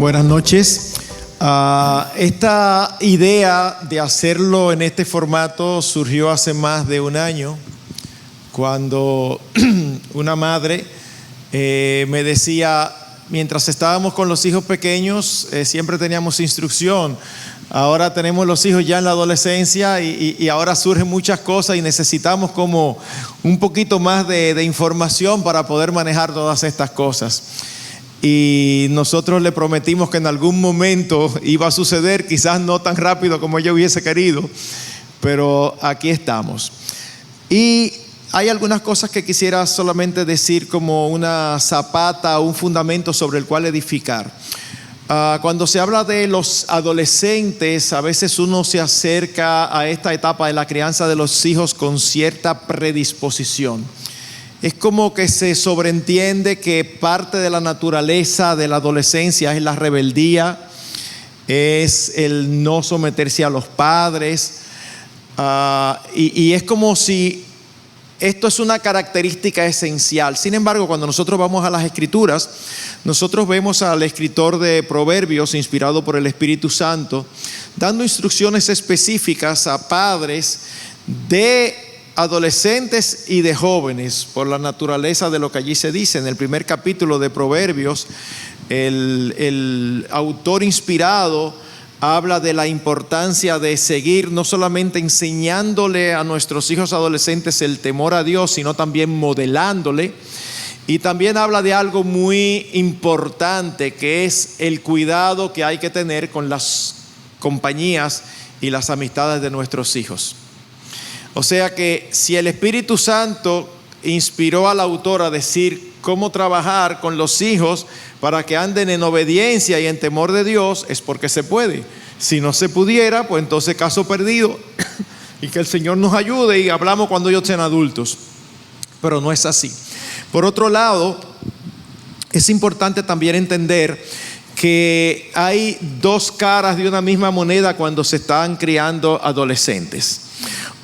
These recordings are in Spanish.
Buenas noches. Esta idea de hacerlo en este formato surgió hace más de un año, cuando una madre me decía, mientras estábamos con los hijos pequeños, siempre teníamos instrucción. Ahora tenemos los hijos ya en la adolescencia y ahora surgen muchas cosas y necesitamos como un poquito más de información para poder manejar todas estas cosas. Y nosotros le prometimos que en algún momento iba a suceder, quizás no tan rápido como yo hubiese querido, pero aquí estamos. Y hay algunas cosas que quisiera solamente decir como una zapata, un fundamento sobre el cual edificar. Cuando se habla de los adolescentes, a veces uno se acerca a esta etapa de la crianza de los hijos con cierta predisposición. Es como que se sobreentiende que parte de la naturaleza de la adolescencia es la rebeldía, es el no someterse a los padres, y es como si esto es una característica esencial. Sin embargo, cuando nosotros vamos a las Escrituras, nosotros vemos al escritor de Proverbios, inspirado por el Espíritu Santo, dando instrucciones específicas a padres de adolescentes y de jóvenes, por la naturaleza de lo que allí se dice. En el primer capítulo de Proverbios, el autor inspirado habla de la importancia de seguir no solamente enseñándole a nuestros hijos adolescentes el temor a Dios, sino también modelándole. Y también habla de algo muy importante, que es el cuidado que hay que tener con las compañías y las amistades de nuestros hijos. O sea que si el Espíritu Santo inspiró al autor a decir cómo trabajar con los hijos para que anden en obediencia y en temor de Dios, es porque se puede. Si no se pudiera, pues entonces caso perdido y que el Señor nos ayude y hablamos cuando ellos sean adultos. Pero no es así. Por otro lado, es importante también entender que hay dos caras de una misma moneda cuando se están criando adolescentes.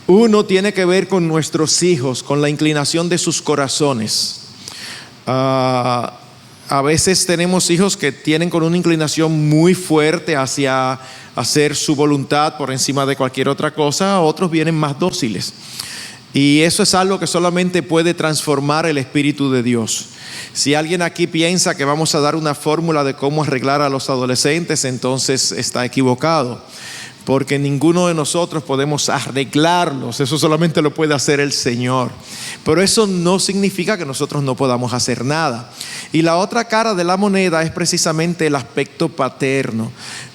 Uno tiene que ver con nuestros hijos, con la inclinación de sus corazones. A veces tenemos hijos que tienen con una inclinación muy fuerte hacia hacer su voluntad por encima de cualquier otra cosa. Otros vienen más dóciles. Y eso es algo que solamente puede transformar el Espíritu de Dios. Si alguien aquí piensa que vamos a dar una fórmula de cómo arreglar a los adolescentes, entonces está equivocado. Porque ninguno de nosotros podemos arreglarlos, eso solamente lo puede hacer el Señor. Pero eso no significa que nosotros no podamos hacer nada. Y la otra cara de la moneda es precisamente el aspecto paterno,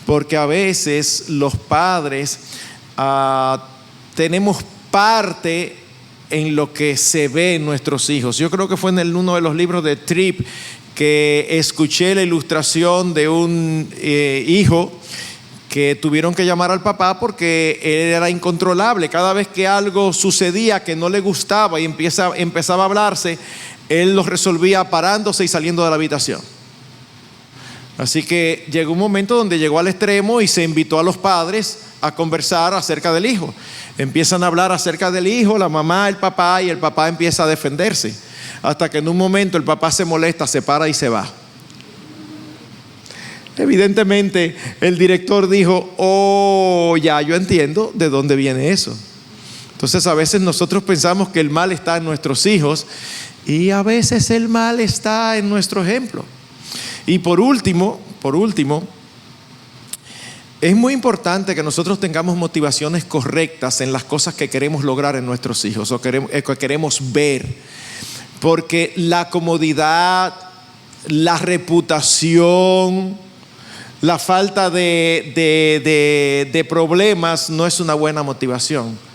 porque a veces los padres tenemos parte en lo que se ve en nuestros hijos. Yo creo que fue en uno de los libros de Tripp que escuché la ilustración de un hijo que tuvieron que llamar al papá porque él era incontrolable. Cada vez que algo sucedía que no le gustaba y empezaba a hablarse, él lo resolvía parándose y saliendo de la habitación. Así que llegó un momento donde llegó al extremo y se invitó a los padres a conversar acerca del hijo. Empiezan a hablar acerca del hijo, la mamá, el papá, y el papá empieza a defenderse. Hasta que en un momento el papá se molesta, se para y se va. Evidentemente el director dijo: oh, ya, yo entiendo de dónde viene eso. Entonces a veces nosotros pensamos que el mal está en nuestros hijos y a veces el mal está en nuestro ejemplo. Y por último, es muy importante que nosotros tengamos motivaciones correctas en las cosas que queremos lograr en nuestros hijos o que queremos ver. Porque la comodidad, la reputación, la falta de problemas no es una buena motivación.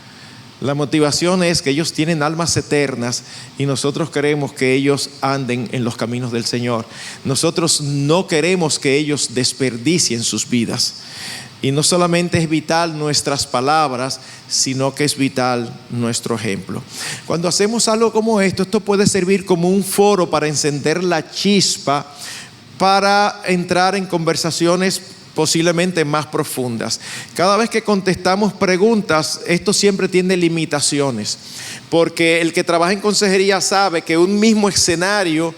La motivación es que ellos tienen almas eternas y nosotros queremos que ellos anden en los caminos del Señor. Nosotros no queremos que ellos desperdicien sus vidas. Y no solamente es vital nuestras palabras, sino que es vital nuestro ejemplo. Cuando hacemos algo como esto puede servir como un foro para encender la chispa, para entrar en conversaciones posiblemente más profundas. Cada vez que contestamos preguntas, esto siempre tiene limitaciones, porque el que trabaja en consejería sabe que un mismo escenario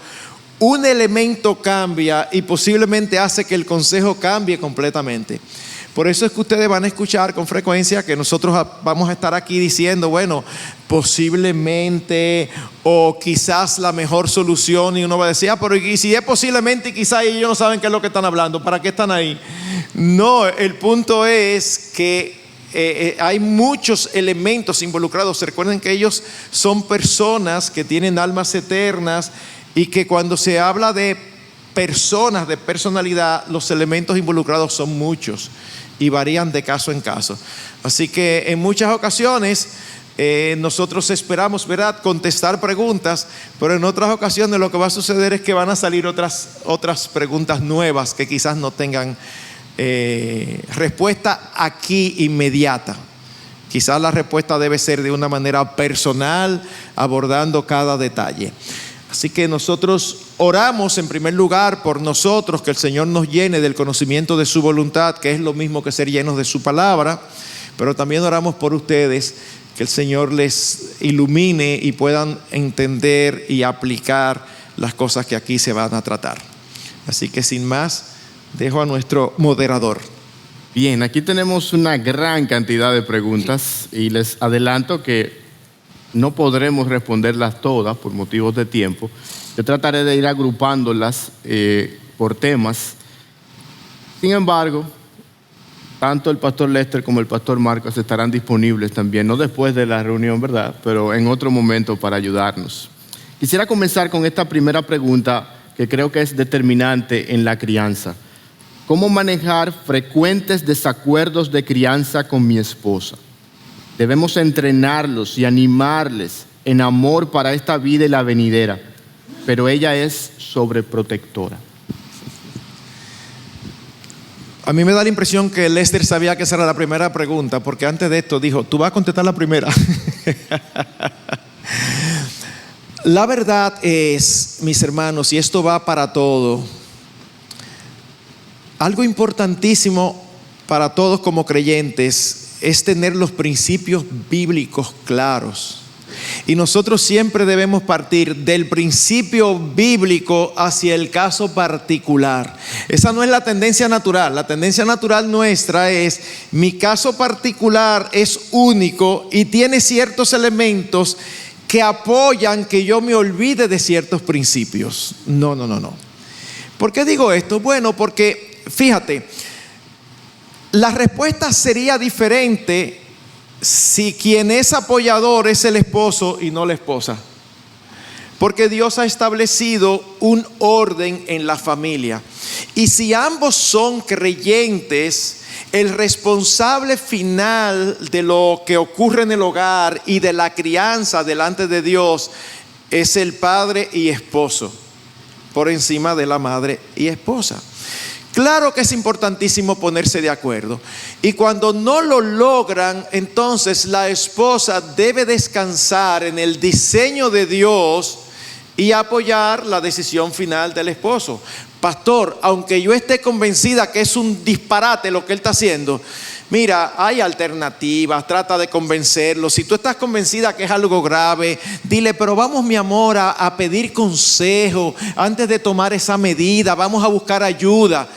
un elemento cambia y posiblemente hace que el consejo cambie completamente. Por eso es que ustedes van a escuchar con frecuencia que nosotros vamos a estar aquí diciendo, bueno, posiblemente o quizás la mejor solución, y uno va a decir, pero y si es posiblemente y quizás ellos no saben qué es lo que están hablando, ¿para qué están ahí? No, el punto es que hay muchos elementos involucrados. Recuerden que ellos son personas que tienen almas eternas y que cuando se habla de personas, de personalidad, los elementos involucrados son muchos y varían de caso en caso. Así que en muchas ocasiones nosotros esperamos, ¿verdad?, contestar preguntas, pero en otras ocasiones lo que va a suceder es que van a salir otras preguntas nuevas que quizás no tengan respuesta aquí inmediata. Quizás la respuesta debe ser de una manera personal, abordando cada detalle. Así que nosotros oramos en primer lugar por nosotros, que el Señor nos llene del conocimiento de su voluntad, que es lo mismo que ser llenos de su palabra, pero también oramos por ustedes, que el Señor les ilumine y puedan entender y aplicar las cosas que aquí se van a tratar. Así que sin más, dejo a nuestro moderador. Bien, aquí tenemos una gran cantidad de preguntas y les adelanto que no podremos responderlas todas por motivos de tiempo. Yo trataré de ir agrupándolas por temas. Sin embargo, tanto el pastor Lester como el pastor Marcos estarán disponibles también, no después de la reunión, ¿verdad?, pero en otro momento para ayudarnos. Quisiera comenzar con esta primera pregunta que creo que es determinante en la crianza. ¿Cómo manejar frecuentes desacuerdos de crianza con mi esposa? Debemos entrenarlos y animarles en amor para esta vida y la venidera, pero ella es sobreprotectora. A mí me da la impresión que Lester sabía que esa era la primera pregunta, porque antes de esto dijo, tú vas a contestar la primera. La verdad es, mis hermanos, y esto va para todo, algo importantísimo para todos como creyentes es tener los principios bíblicos claros. Y nosotros siempre debemos partir del principio bíblico hacia el caso particular. Esa no es la tendencia natural. La tendencia natural nuestra es, mi caso particular es único y tiene ciertos elementos que apoyan que yo me olvide de ciertos principios. No. ¿Por qué digo esto? Bueno, porque fíjate, la respuesta sería diferente si quien es apoyador es el esposo y no la esposa. Porque Dios ha establecido un orden en la familia. Y si ambos son creyentes, el responsable final de lo que ocurre en el hogar y de la crianza delante de Dios es el padre y esposo, por encima de la madre y esposa. Claro que es importantísimo ponerse de acuerdo. Y cuando no lo logran, entonces la esposa debe descansar en el diseño de Dios y apoyar la decisión final del esposo. Pastor, aunque yo esté convencida que es un disparate lo que él está haciendo, mira, hay alternativas, trata de convencerlo. Si tú estás convencida que es algo grave, dile, pero vamos, mi amor, a pedir consejo antes de tomar esa medida, vamos a buscar ayuda.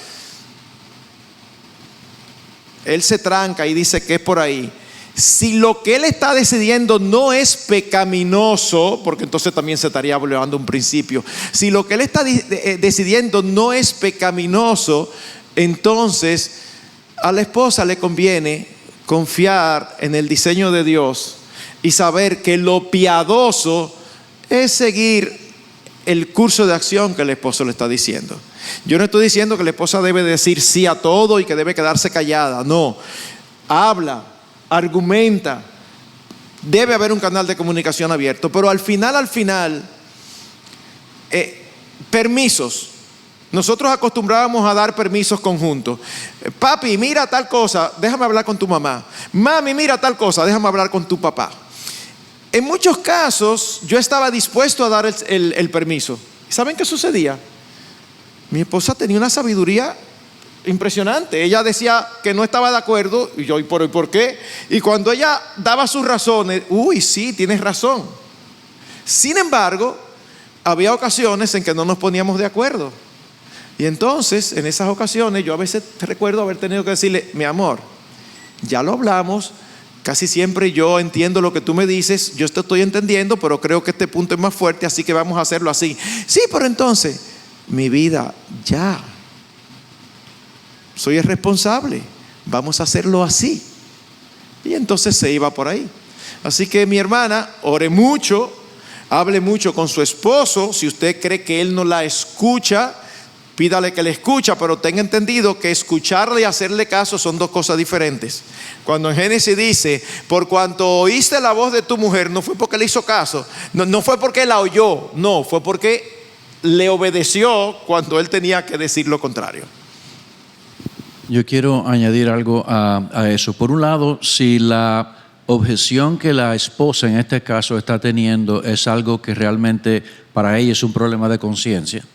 Él se tranca y dice que es por ahí. Si lo que él está decidiendo no es pecaminoso, porque entonces también se estaría violando un principio. Si lo que él está decidiendo no es pecaminoso, entonces a la esposa le conviene confiar en el diseño de Dios y saber que lo piadoso es seguir el curso de acción que el esposo le está diciendo. Yo no estoy diciendo que la esposa debe decir sí a todo y que debe quedarse callada. No, habla, argumenta. Debe haber un canal de comunicación abierto, pero al final, permisos. Nosotros acostumbrábamos a dar permisos conjuntos. Papi, mira tal cosa, déjame hablar con tu mamá. Mami, mira tal cosa, déjame hablar con tu papá. En muchos casos yo estaba dispuesto a dar el permiso. ¿Saben qué sucedía? Mi esposa tenía una sabiduría impresionante. Ella decía que no estaba de acuerdo y yo, ¿y por qué? Y cuando ella daba sus razones, uy, sí, tienes razón. Sin embargo, había ocasiones en que no nos poníamos de acuerdo. Y entonces, en esas ocasiones, yo a veces recuerdo haber tenido que decirle: mi amor, ya lo hablamos, casi siempre yo entiendo lo que tú me dices, yo te estoy entendiendo, pero creo que este punto es más fuerte, así que vamos a hacerlo así. Sí, pero entonces, mi vida, ya, soy el responsable, vamos a hacerlo así. Y entonces se iba por ahí. Así que mi hermana, ore mucho, hable mucho con su esposo. Si usted cree que él no la escucha, pídale que le escucha, pero tenga entendido que escucharle y hacerle caso son dos cosas diferentes. Cuando en Génesis dice: por cuanto oíste la voz de tu mujer, no fue porque le hizo caso, no fue porque la oyó, no, fue porque le obedeció cuando él tenía que decir lo contrario. Yo quiero añadir algo a eso. Por un lado, si la objeción que la esposa en este caso está teniendo es algo que realmente para ella es un problema de conciencia,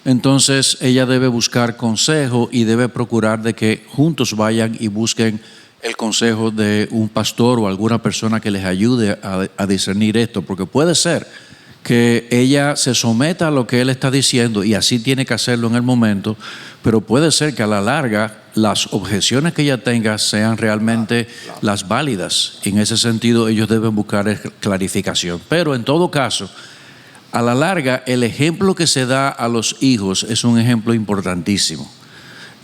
entonces ella debe buscar consejo y debe procurar de que juntos vayan y busquen el consejo de un pastor o alguna persona que les ayude a discernir esto, porque puede ser que ella se someta a lo que él está diciendo y así tiene que hacerlo en el momento, pero puede ser que a la larga las objeciones que ella tenga sean realmente las válidas. En ese sentido ellos deben buscar clarificación, pero en todo caso, a la larga el ejemplo que se da a los hijos es un ejemplo importantísimo.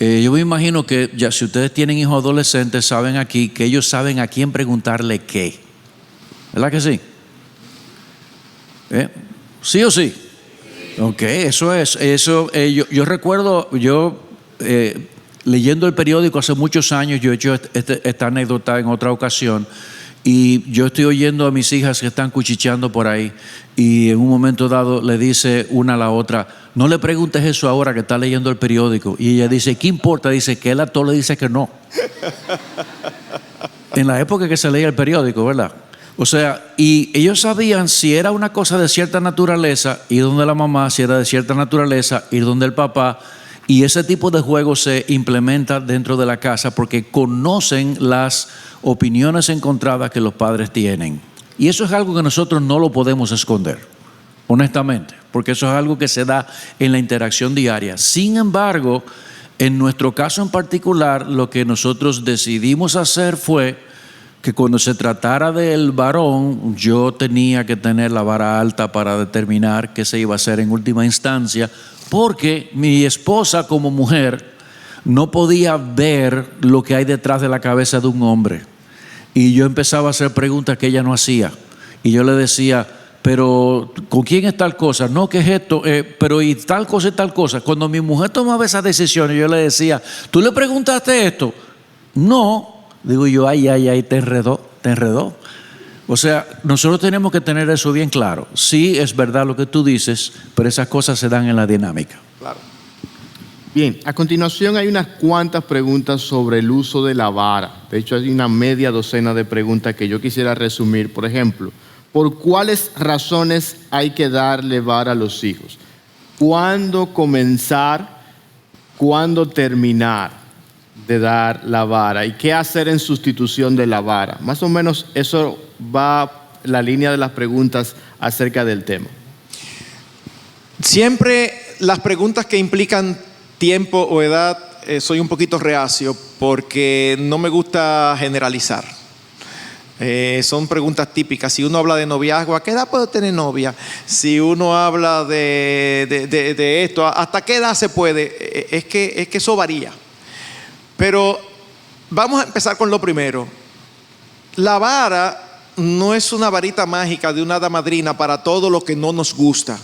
Yo me imagino que ya si ustedes tienen hijos adolescentes, saben aquí que ellos saben a quién preguntarle qué, ¿verdad que sí? ¿Sí o sí? Ok, eso es. Yo recuerdo, leyendo el periódico hace muchos años, yo he hecho esta anécdota en otra ocasión, y yo estoy oyendo a mis hijas que están cuchicheando por ahí, y en un momento dado le dice una a la otra: no le preguntes eso ahora que está leyendo el periódico. Y ella dice: ¿qué importa? Dice que él a todo le dice que no. En la época que se leía el periódico, ¿verdad? O sea, y ellos sabían si era una cosa de cierta naturaleza, ir donde la mamá; si era de cierta naturaleza, ir donde el papá. Y ese tipo de juego se implementa dentro de la casa porque conocen las opiniones encontradas que los padres tienen. Y eso es algo que nosotros no lo podemos esconder, honestamente, porque eso es algo que se da en la interacción diaria. Sin embargo, en nuestro caso en particular, lo que nosotros decidimos hacer fue que cuando se tratara del varón, yo tenía que tener la vara alta para determinar qué se iba a hacer en última instancia, porque mi esposa como mujer no podía ver lo que hay detrás de la cabeza de un hombre. Y yo empezaba a hacer preguntas que ella no hacía. Y yo le decía: pero ¿con quién es tal cosa? No, ¿qué es esto? Pero y tal cosa y tal cosa. Cuando mi mujer tomaba esas decisiones, yo le decía: ¿tú le preguntaste esto? No. Digo yo: ay, te enredó. O sea, nosotros tenemos que tener eso bien claro. Sí, es verdad lo que tú dices, pero esas cosas se dan en la dinámica. Claro. Bien, a continuación hay unas cuantas preguntas sobre el uso de la vara. De hecho, hay una media docena de preguntas que yo quisiera resumir. Por ejemplo, ¿por cuáles razones hay que darle vara a los hijos? ¿Cuándo comenzar? ¿Cuándo terminar de dar la vara? ¿Y qué hacer en sustitución de la vara? Más o menos eso va la línea de las preguntas acerca del tema. Siempre las preguntas que implican tiempo o edad, soy un poquito reacio porque no me gusta generalizar. Son preguntas típicas. Si uno habla de noviazgo, ¿a qué edad puedo tener novia? Si uno habla de esto, ¿hasta qué edad se puede? Es que eso varía. Pero vamos a empezar con lo primero. La vara no es una varita mágica de una hada madrina para todo lo que no nos gusta.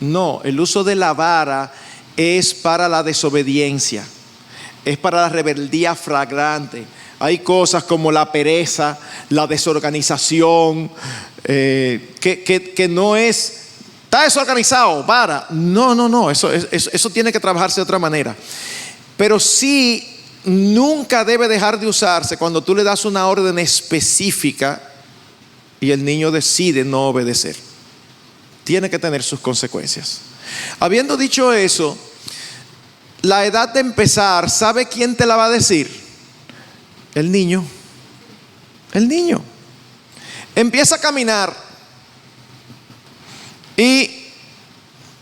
No, el uso de la vara es para la desobediencia, es para la rebeldía flagrante. Hay cosas como la pereza, la desorganización, que no es, está desorganizado, vara. No, eso tiene que trabajarse de otra manera. Pero sí, nunca debe dejar de usarse cuando tú le das una orden específica y el niño decide no obedecer. Tiene que tener sus consecuencias. Habiendo dicho eso, la edad de empezar, ¿sabe quién te la va a decir? El niño. El niño. Empieza a caminar y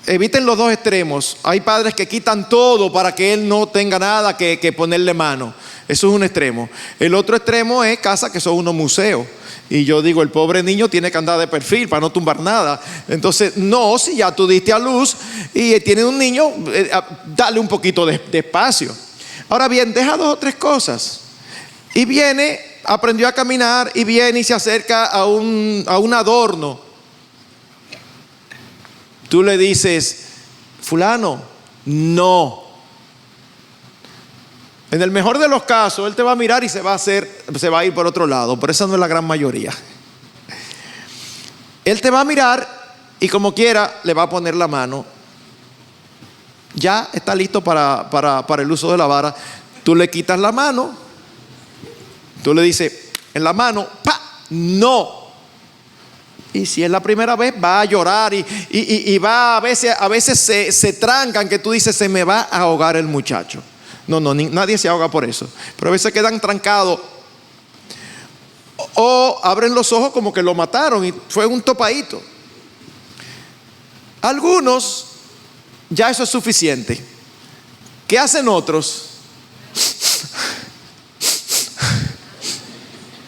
eviten los dos extremos. Hay padres que quitan todo para que él no tenga nada que ponerle mano. Eso es un extremo. El otro extremo es casa que son unos museos. Y yo digo, el pobre niño tiene que andar de perfil para no tumbar nada. Entonces, no, si ya tú diste a luz y tiene un niño, dale un poquito de espacio. Ahora bien, deja 2 o 3 cosas. Y viene, aprendió a caminar y viene y se acerca a un adorno. Tú le dices, fulano, no. En el mejor de los casos, él te va a mirar y se va a ir por otro lado, pero esa no es la gran mayoría. Él te va a mirar y como quiera le va a poner la mano. Ya está listo para el uso de la vara. Tú le quitas la mano, tú le dices, en la mano, ¡pa! No. Y si es la primera vez, va a llorar y va a veces se trancan, que tú dices, se me va a ahogar el muchacho. No, nadie se ahoga por eso. Pero a veces quedan trancados o abren los ojos como que lo mataron y fue un topadito. Algunos, ya eso es suficiente. ¿Qué hacen otros?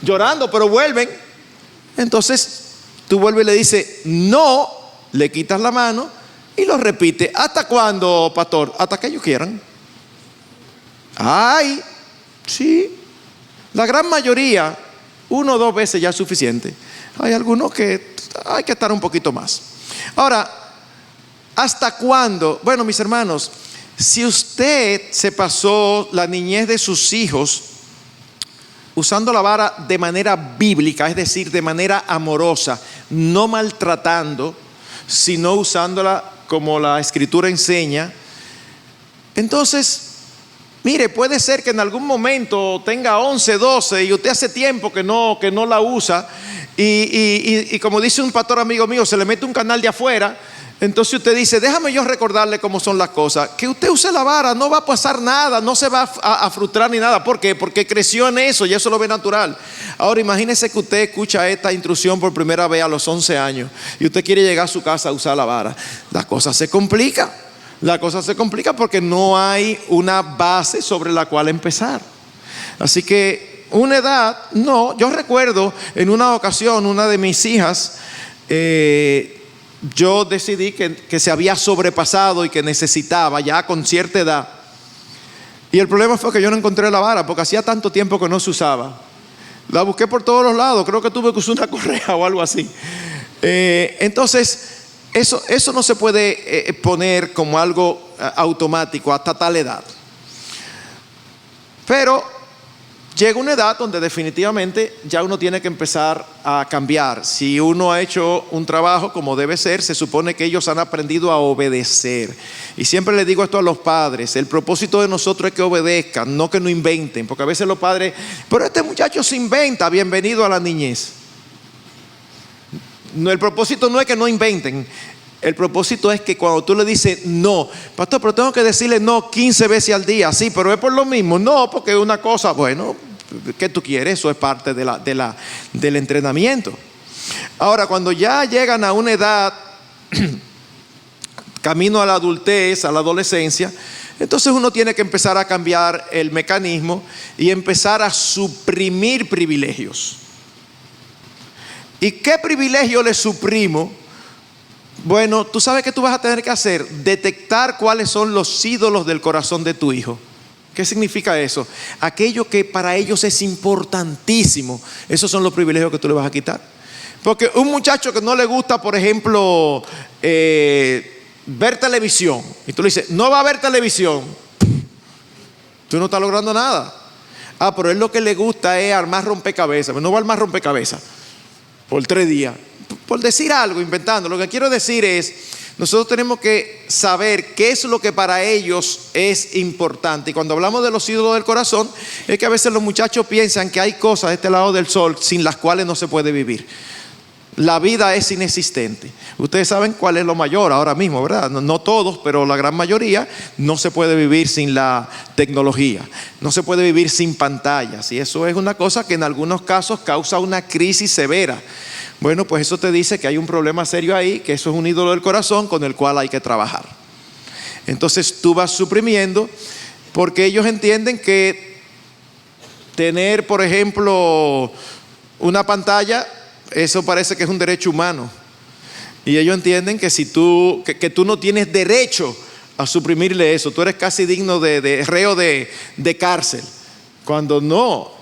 Llorando, pero vuelven. Entonces tú vuelves y le dices, no, le quitas la mano y lo repite. ¿Hasta cuándo, pastor? Hasta que ellos quieran. Ay, sí. La gran mayoría, 1 o 2 veces ya es suficiente. Hay algunos que hay que estar un poquito más. Ahora, ¿hasta cuándo? Bueno, mis hermanos, si usted se pasó la niñez de sus hijos usando la vara de manera bíblica, es decir, de manera amorosa, no maltratando, sino usándola como la Escritura enseña, entonces, mire, puede ser que en algún momento tenga 11, 12 y usted hace tiempo que no la usa y como dice un pastor amigo mío, se le mete un canal de afuera. Entonces usted dice, déjame yo recordarle cómo son las cosas. Que usted use la vara, no va a pasar nada, no se va a frustrar ni nada. ¿Por qué? Porque creció en eso y eso lo ve natural. Ahora imagínese que usted escucha esta instrucción por primera vez a los 11 años y usted quiere llegar a su casa a usar la vara. La cosa se complica. La cosa se complica porque no hay una base sobre la cual empezar. Así que una edad, no. Yo recuerdo en una ocasión, una de mis hijas, yo decidí que se había sobrepasado y que necesitaba ya con cierta edad. Y el problema fue que yo no encontré la vara porque hacía tanto tiempo que no se usaba. La busqué por todos los lados, creo que tuve que usar una correa o algo así. Entonces, eso no se puede poner como algo automático hasta tal edad. Pero llega una edad donde definitivamente ya uno tiene que empezar a cambiar. Si uno ha hecho un trabajo como debe ser, se supone que ellos han aprendido a obedecer. Y siempre le digo esto a los padres, el propósito de nosotros es que obedezcan, no que no inventen. Porque a veces los padres, pero este muchacho se inventa, bienvenido a la niñez. No, el propósito no es que no inventen. El propósito es que cuando tú le dices no, pastor, pero tengo que decirle no 15 veces al día. Sí, pero es por lo mismo. No, porque es una cosa, bueno, ¿qué tú quieres? Eso es parte del entrenamiento. Ahora, cuando ya llegan a una edad, camino a la adultez, a la adolescencia, entonces uno tiene que empezar a cambiar el mecanismo y empezar a suprimir privilegios. ¿Y qué privilegio le suprimo? Bueno, tú sabes que tú vas a tener que hacer, detectar cuáles son los ídolos del corazón de tu hijo. ¿Qué significa eso? Aquello que para ellos es importantísimo. Esos son los privilegios que tú le vas a quitar. Porque un muchacho que no le gusta, por ejemplo, ver televisión, y tú le dices, no va a ver televisión, tú no estás logrando nada. Ah, pero él lo que le gusta es armar rompecabezas. No va a armar rompecabezas por 3 días. Por decir algo, inventando. Lo que quiero decir es, nosotros tenemos que saber qué es lo que para ellos es importante. Y cuando hablamos de los ídolos del corazón, es que a veces los muchachos piensan que hay cosas de este lado del sol sin las cuales no se puede vivir. La vida es inexistente. Ustedes saben cuál es lo mayor ahora mismo, ¿verdad? No todos, pero la gran mayoría. No se puede vivir sin la tecnología. No se puede vivir sin pantallas. Y eso es una cosa que en algunos casos causa una crisis severa. Bueno, pues eso te dice que hay un problema serio ahí, que eso es un ídolo del corazón con el cual hay que trabajar. Entonces tú vas suprimiendo, porque ellos entienden que tener, por ejemplo, una pantalla, eso parece que es un derecho humano. Y ellos entienden que si tú, que tú no tienes derecho a suprimirle eso, tú eres casi digno de reo de cárcel. Cuando no,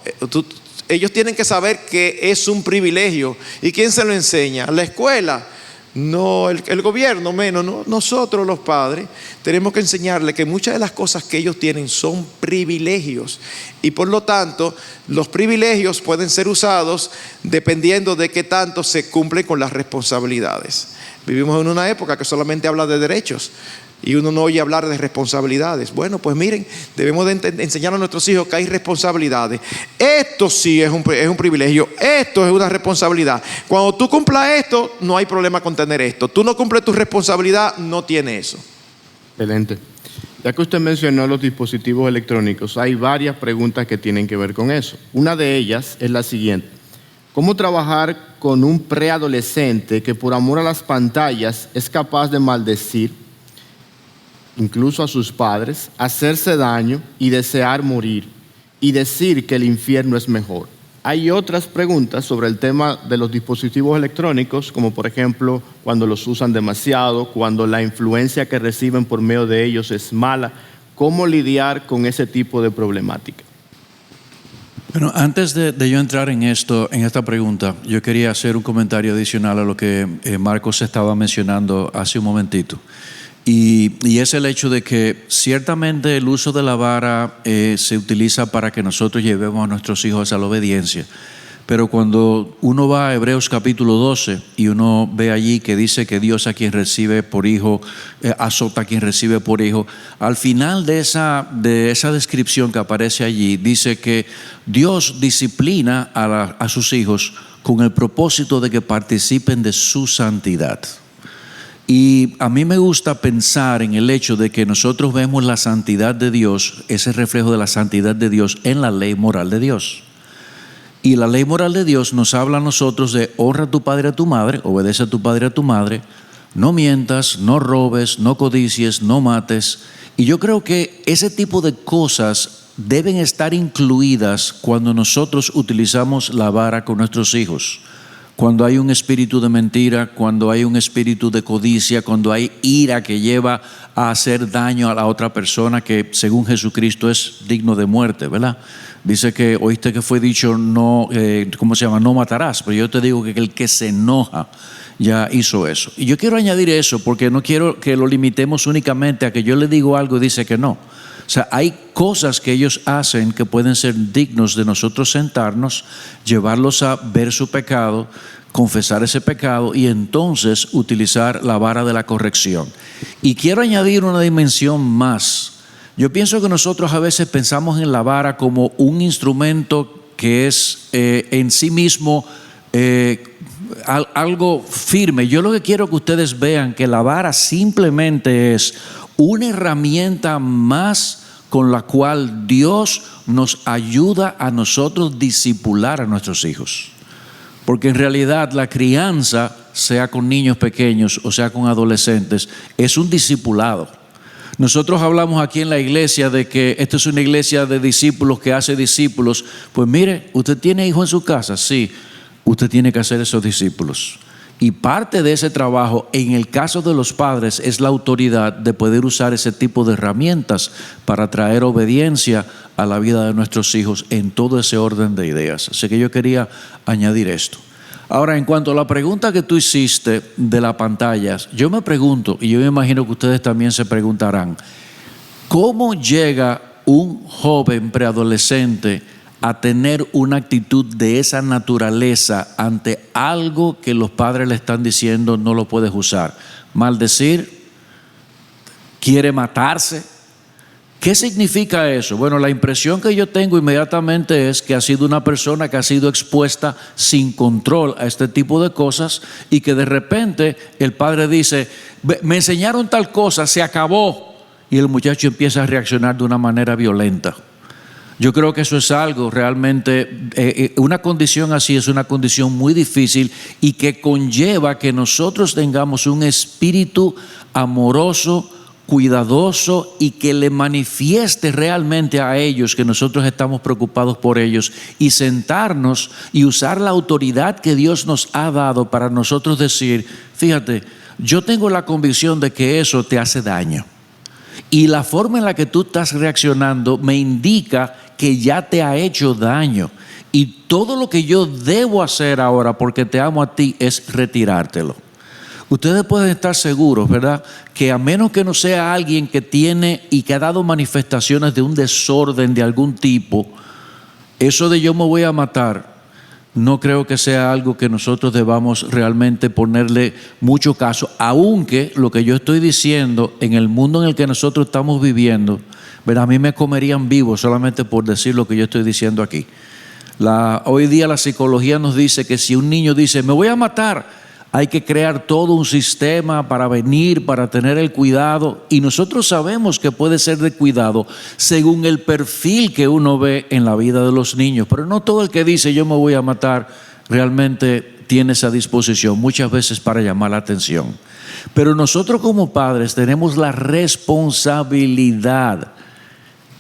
ellos tienen que saber que es un privilegio. ¿Y quién se lo enseña? ¿La escuela? No, el gobierno menos, no. Nosotros los padres tenemos que enseñarles que muchas de las cosas que ellos tienen son privilegios, y por lo tanto los privilegios pueden ser usados dependiendo de qué tanto se cumplen con las responsabilidades. Vivimos en una época que solamente habla de derechos y uno no oye hablar de responsabilidades. Bueno, pues miren, debemos de enseñar a nuestros hijos que hay responsabilidades. Esto sí es un privilegio, esto es una responsabilidad. Cuando tú cumplas esto, no hay problema con tener esto. Tú no cumples tu responsabilidad, no tienes eso. Excelente. Ya que usted mencionó los dispositivos electrónicos, hay varias preguntas que tienen que ver con eso. Una de ellas es la siguiente: ¿cómo trabajar con un preadolescente que por amor a las pantallas es capaz de maldecir incluso a sus padres, hacerse daño y desear morir, y decir que el infierno es mejor? Hay otras preguntas sobre el tema de los dispositivos electrónicos, como por ejemplo cuando los usan demasiado, cuando la influencia que reciben por medio de ellos es mala. ¿Cómo lidiar con ese tipo de problemática? Bueno, antes de yo entrar en esta pregunta, yo quería hacer un comentario adicional a lo que Marcos estaba mencionando hace un momentito. Y es el hecho de que ciertamente el uso de la vara se utiliza para que nosotros llevemos a nuestros hijos a la obediencia. Pero cuando uno va a Hebreos capítulo 12 y uno ve allí que dice que Dios a quien recibe por hijo, azota a quien recibe por hijo, al final de esa descripción que aparece allí, dice que Dios disciplina a sus hijos con el propósito de que participen de su santidad. Y a mí me gusta pensar en el hecho de que nosotros vemos la santidad de Dios, ese reflejo de la santidad de Dios en la ley moral de Dios. Y la ley moral de Dios nos habla a nosotros de honra a tu padre y a tu madre, obedece a tu padre y a tu madre, no mientas, no robes, no codicies, no mates. Y yo creo que ese tipo de cosas deben estar incluidas cuando nosotros utilizamos la vara con nuestros hijos. Cuando hay un espíritu de mentira, cuando hay un espíritu de codicia, cuando hay ira que lleva a hacer daño a la otra persona, que según Jesucristo es digno de muerte, ¿verdad? Dice que, oíste que fue dicho, no, no matarás, pero yo te digo que el que se enoja ya hizo eso. Y yo quiero añadir eso porque no quiero que lo limitemos únicamente a que yo le digo algo y dice que no. O sea, hay cosas que ellos hacen que pueden ser dignos de nosotros sentarnos, llevarlos a ver su pecado, confesar ese pecado y entonces utilizar la vara de la corrección. Y quiero añadir una dimensión más. Yo pienso que nosotros a veces pensamos en la vara como un instrumento que es en sí mismo algo firme. Yo lo que quiero que ustedes vean que la vara simplemente es una herramienta más con la cual Dios nos ayuda a nosotros discipular a nuestros hijos. Porque en realidad la crianza, sea con niños pequeños o sea con adolescentes, es un discipulado. Nosotros hablamos aquí en la iglesia de que esta es una iglesia de discípulos que hace discípulos. Pues mire, ¿usted tiene hijos en su casa? Sí, usted tiene que hacer esos discípulos. Y parte de ese trabajo, en el caso de los padres, es la autoridad de poder usar ese tipo de herramientas para traer obediencia a la vida de nuestros hijos en todo ese orden de ideas. Así que yo quería añadir esto. Ahora, en cuanto a la pregunta que tú hiciste de las pantallas, yo me pregunto, y yo me imagino que ustedes también se preguntarán, ¿cómo llega un joven preadolescente a tener una actitud de esa naturaleza ante algo que los padres le están diciendo no lo puedes usar? Maldecir, quiere matarse. ¿Qué significa eso? Bueno, la impresión que yo tengo inmediatamente es que ha sido una persona que ha sido expuesta sin control a este tipo de cosas y que de repente el padre dice, me enseñaron tal cosa, se acabó. Y el muchacho empieza a reaccionar de una manera violenta. Yo creo que eso es algo realmente, una condición así es una condición muy difícil y que conlleva que nosotros tengamos un espíritu amoroso, cuidadoso y que le manifieste realmente a ellos que nosotros estamos preocupados por ellos y sentarnos y usar la autoridad que Dios nos ha dado para nosotros decir, fíjate, yo tengo la convicción de que eso te hace daño y la forma en la que tú estás reaccionando me indica que ya te ha hecho daño y todo lo que yo debo hacer ahora porque te amo a ti es retirártelo. Ustedes pueden estar seguros, ¿verdad?, que a menos que no sea alguien que tiene y que ha dado manifestaciones de un desorden de algún tipo, eso de yo me voy a matar, no creo que sea algo que nosotros debamos realmente ponerle mucho caso, aunque lo que yo estoy diciendo en el mundo en el que nosotros estamos viviendo, ¿verdad?, a mí me comerían vivo solamente por decir lo que yo estoy diciendo aquí. Hoy día la psicología nos dice que si un niño dice, me voy a matar, hay que crear todo un sistema para venir, para tener el cuidado. Y nosotros sabemos que puede ser de cuidado según el perfil que uno ve en la vida de los niños. Pero no todo el que dice yo me voy a matar realmente tiene esa disposición, muchas veces para llamar la atención. Pero nosotros como padres tenemos la responsabilidad,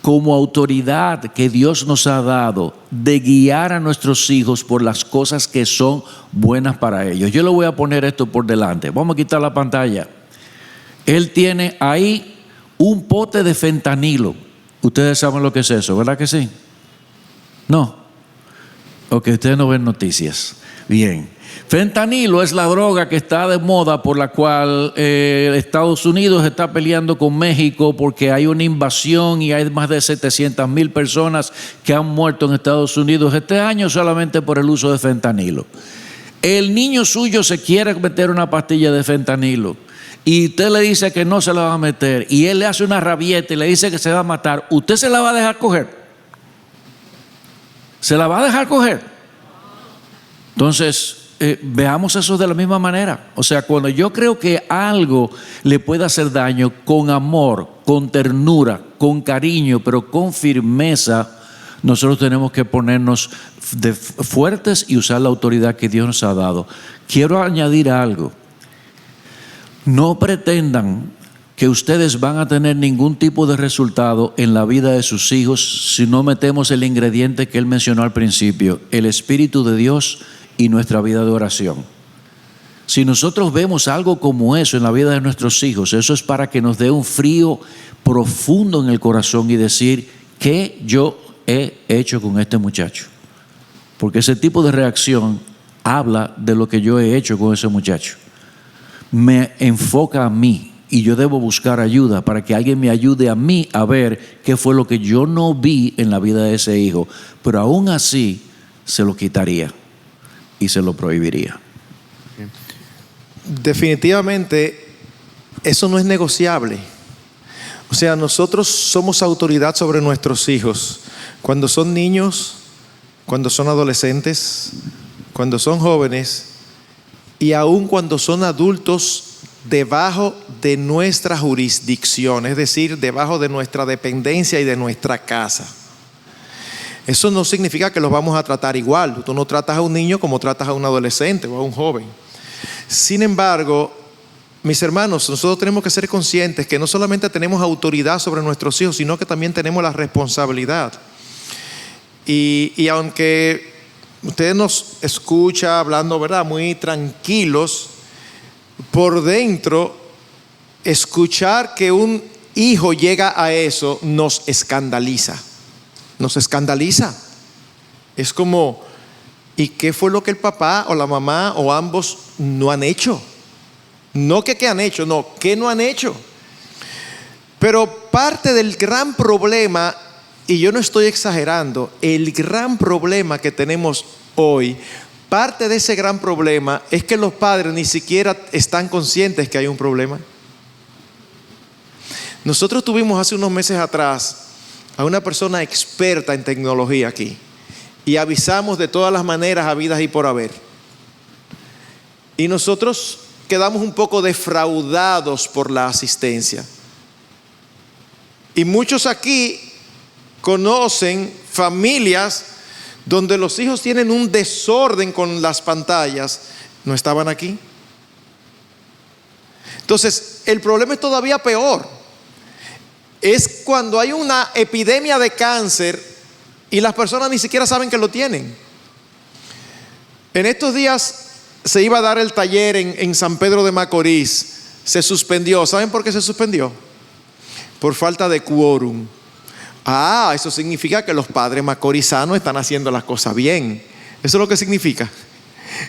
como autoridad que Dios nos ha dado, de guiar a nuestros hijos por las cosas que son buenas para ellos. Yo le voy a poner esto por delante. Vamos a quitar la pantalla. Él tiene ahí un pote de fentanilo. Ustedes saben lo que es eso, ¿verdad que sí? No. Ok, ustedes no ven noticias. Bien. Fentanilo es la droga que está de moda por la cual Estados Unidos está peleando con México porque hay una invasión y hay más de 700,000 personas que han muerto en Estados Unidos este año solamente por el uso de fentanilo. El niño suyo se quiere meter una pastilla de fentanilo y usted le dice que no se la va a meter y él le hace una rabieta y le dice que se va a matar. ¿Usted se la va a dejar coger? ¿Se la va a dejar coger? Entonces, veamos eso de la misma manera. O sea, cuando yo creo que algo le puede hacer daño, con amor, con ternura, con cariño, pero con firmeza, nosotros tenemos que ponernos fuertes y usar la autoridad que Dios nos ha dado. Quiero añadir algo. No pretendan que ustedes van a tener ningún tipo de resultado en la vida de sus hijos si no metemos el ingrediente que él mencionó al principio, el Espíritu de Dios y nuestra vida de oración. Si nosotros vemos algo como eso en la vida de nuestros hijos, eso es para que nos dé un frío profundo en el corazón y decir, ¿qué yo he hecho con este muchacho? Porque ese tipo de reacción habla de lo que yo he hecho con ese muchacho. Me enfoca a mí y yo debo buscar ayuda para que alguien me ayude a mí a ver qué fue lo que yo no vi en la vida de ese hijo. Pero aún así se lo quitaría y se lo prohibiría. Definitivamente, eso no es negociable. O sea, nosotros somos autoridad sobre nuestros hijos. Cuando son niños, cuando son adolescentes, cuando son jóvenes y aún cuando son adultos debajo de nuestra jurisdicción, es decir, debajo de nuestra dependencia y de nuestra casa. Eso no significa que los vamos a tratar igual. Tú no tratas a un niño como tratas a un adolescente o a un joven. Sin embargo, mis hermanos, nosotros tenemos que ser conscientes que no solamente tenemos autoridad sobre nuestros hijos, sino que también tenemos la responsabilidad. Y aunque ustedes nos escuchan hablando, ¿verdad?, muy tranquilos, por dentro, escuchar que un hijo llega a eso nos escandaliza. Nos escandaliza. Es como, ¿y qué fue lo que el papá o la mamá o ambos no han hecho? No que qué han hecho, no, ¿qué no han hecho? Pero parte del gran problema, y yo no estoy exagerando, el gran problema que tenemos hoy, parte de ese gran problema es que los padres ni siquiera están conscientes que hay un problema. Nosotros tuvimos hace unos meses atrás a una persona experta en tecnología aquí y avisamos de todas las maneras habidas y por haber. Y nosotros quedamos un poco defraudados por la asistencia. Y muchos aquí conocen familias donde los hijos tienen un desorden con las pantallas, no estaban aquí. Entonces, el problema es todavía peor. Es cuando hay una epidemia de cáncer y las personas ni siquiera saben que lo tienen. En estos días se iba a dar el taller en San Pedro de Macorís. Se suspendió. ¿Saben por qué se suspendió? Por falta de quórum. Eso significa que los padres macorizanos están haciendo las cosas bien. ¿Eso es lo que significa?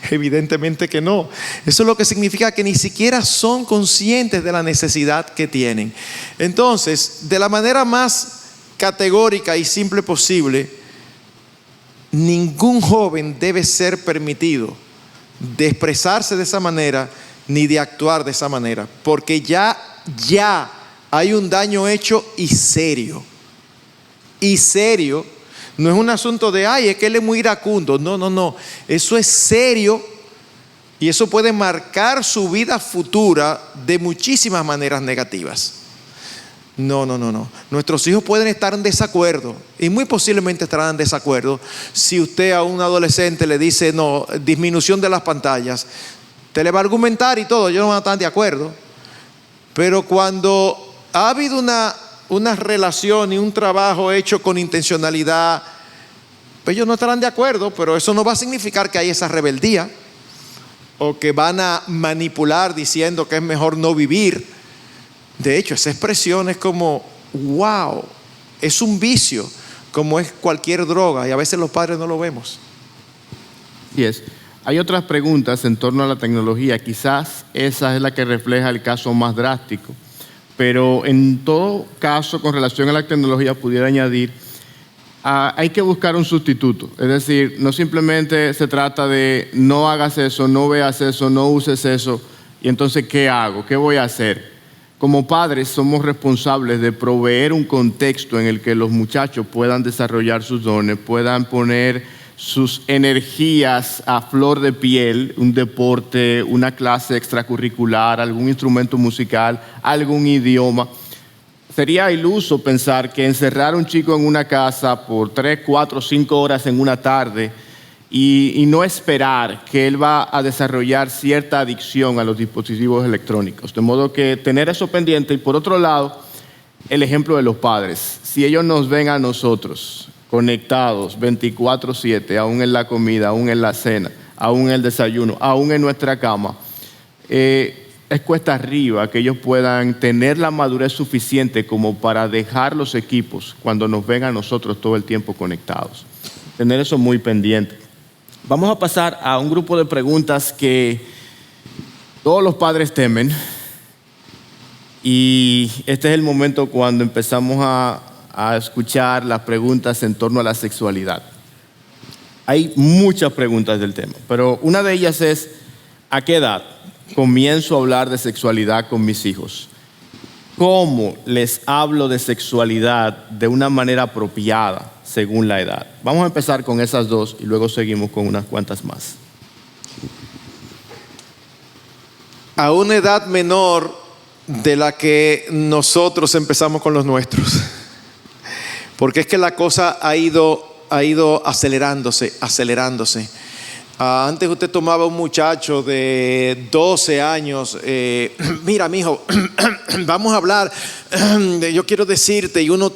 Evidentemente que no. Eso es lo que significa que ni siquiera son conscientes de la necesidad que tienen. Entonces, de la manera más categórica y simple posible, ningún joven debe ser permitido de expresarse de esa manera ni de actuar de esa manera, porque ya hay un daño hecho y serio. Y serio, no es un asunto de, es que él es muy iracundo. No. Eso es serio y eso puede marcar su vida futura de muchísimas maneras negativas. No. Nuestros hijos pueden estar en desacuerdo y muy posiblemente estarán en desacuerdo si usted a un adolescente le dice, no, disminución de las pantallas. Te le va a argumentar y todo, ellos no van a estar de acuerdo. Pero cuando ha habido una relación y un trabajo hecho con intencionalidad, pues ellos no estarán de acuerdo, pero eso no va a significar que hay esa rebeldía o que van a manipular diciendo que es mejor no vivir. De hecho, esa expresión es como, wow, es un vicio, como es cualquier droga, y a veces los padres no lo vemos. Sí es. Hay otras preguntas en torno a la tecnología, quizás esa es la que refleja el caso más drástico, pero en todo caso, con relación a la tecnología, pudiera añadir, hay que buscar un sustituto. Es decir, no simplemente se trata de no hagas eso, no veas eso, no uses eso, y entonces, ¿qué hago? ¿Qué voy a hacer? Como padres somos responsables de proveer un contexto en el que los muchachos puedan desarrollar sus dones, puedan poner sus energías a flor de piel, un deporte, una clase extracurricular, algún instrumento musical, algún idioma. Sería iluso pensar que encerrar a un chico en una casa por 3, 4, 5 horas en una tarde y no esperar que él va a desarrollar cierta adicción a los dispositivos electrónicos. De modo que tener eso pendiente. Y por otro lado, el ejemplo de los padres. Si ellos nos ven a nosotros conectados 24/7, aún en la comida, aún en la cena, aún en el desayuno, aún en nuestra cama, es cuesta arriba que ellos puedan tener la madurez suficiente como para dejar los equipos cuando nos ven a nosotros todo el tiempo conectados. Tener eso muy pendiente. Vamos a pasar a un grupo de preguntas que todos los padres temen, y este es el momento cuando empezamos a escuchar las preguntas en torno a la sexualidad. Hay muchas preguntas del tema, pero una de ellas es, ¿a qué edad comienzo a hablar de sexualidad con mis hijos? ¿Cómo les hablo de sexualidad de una manera apropiada según la edad? Vamos a empezar con esas dos y luego seguimos con unas cuantas más. A una edad menor de la que nosotros empezamos con los nuestros. Porque es que la cosa ha ido acelerándose. Antes usted tomaba un muchacho de 12 años, mira, mijo, vamos a hablar, yo quiero decirte, y uno,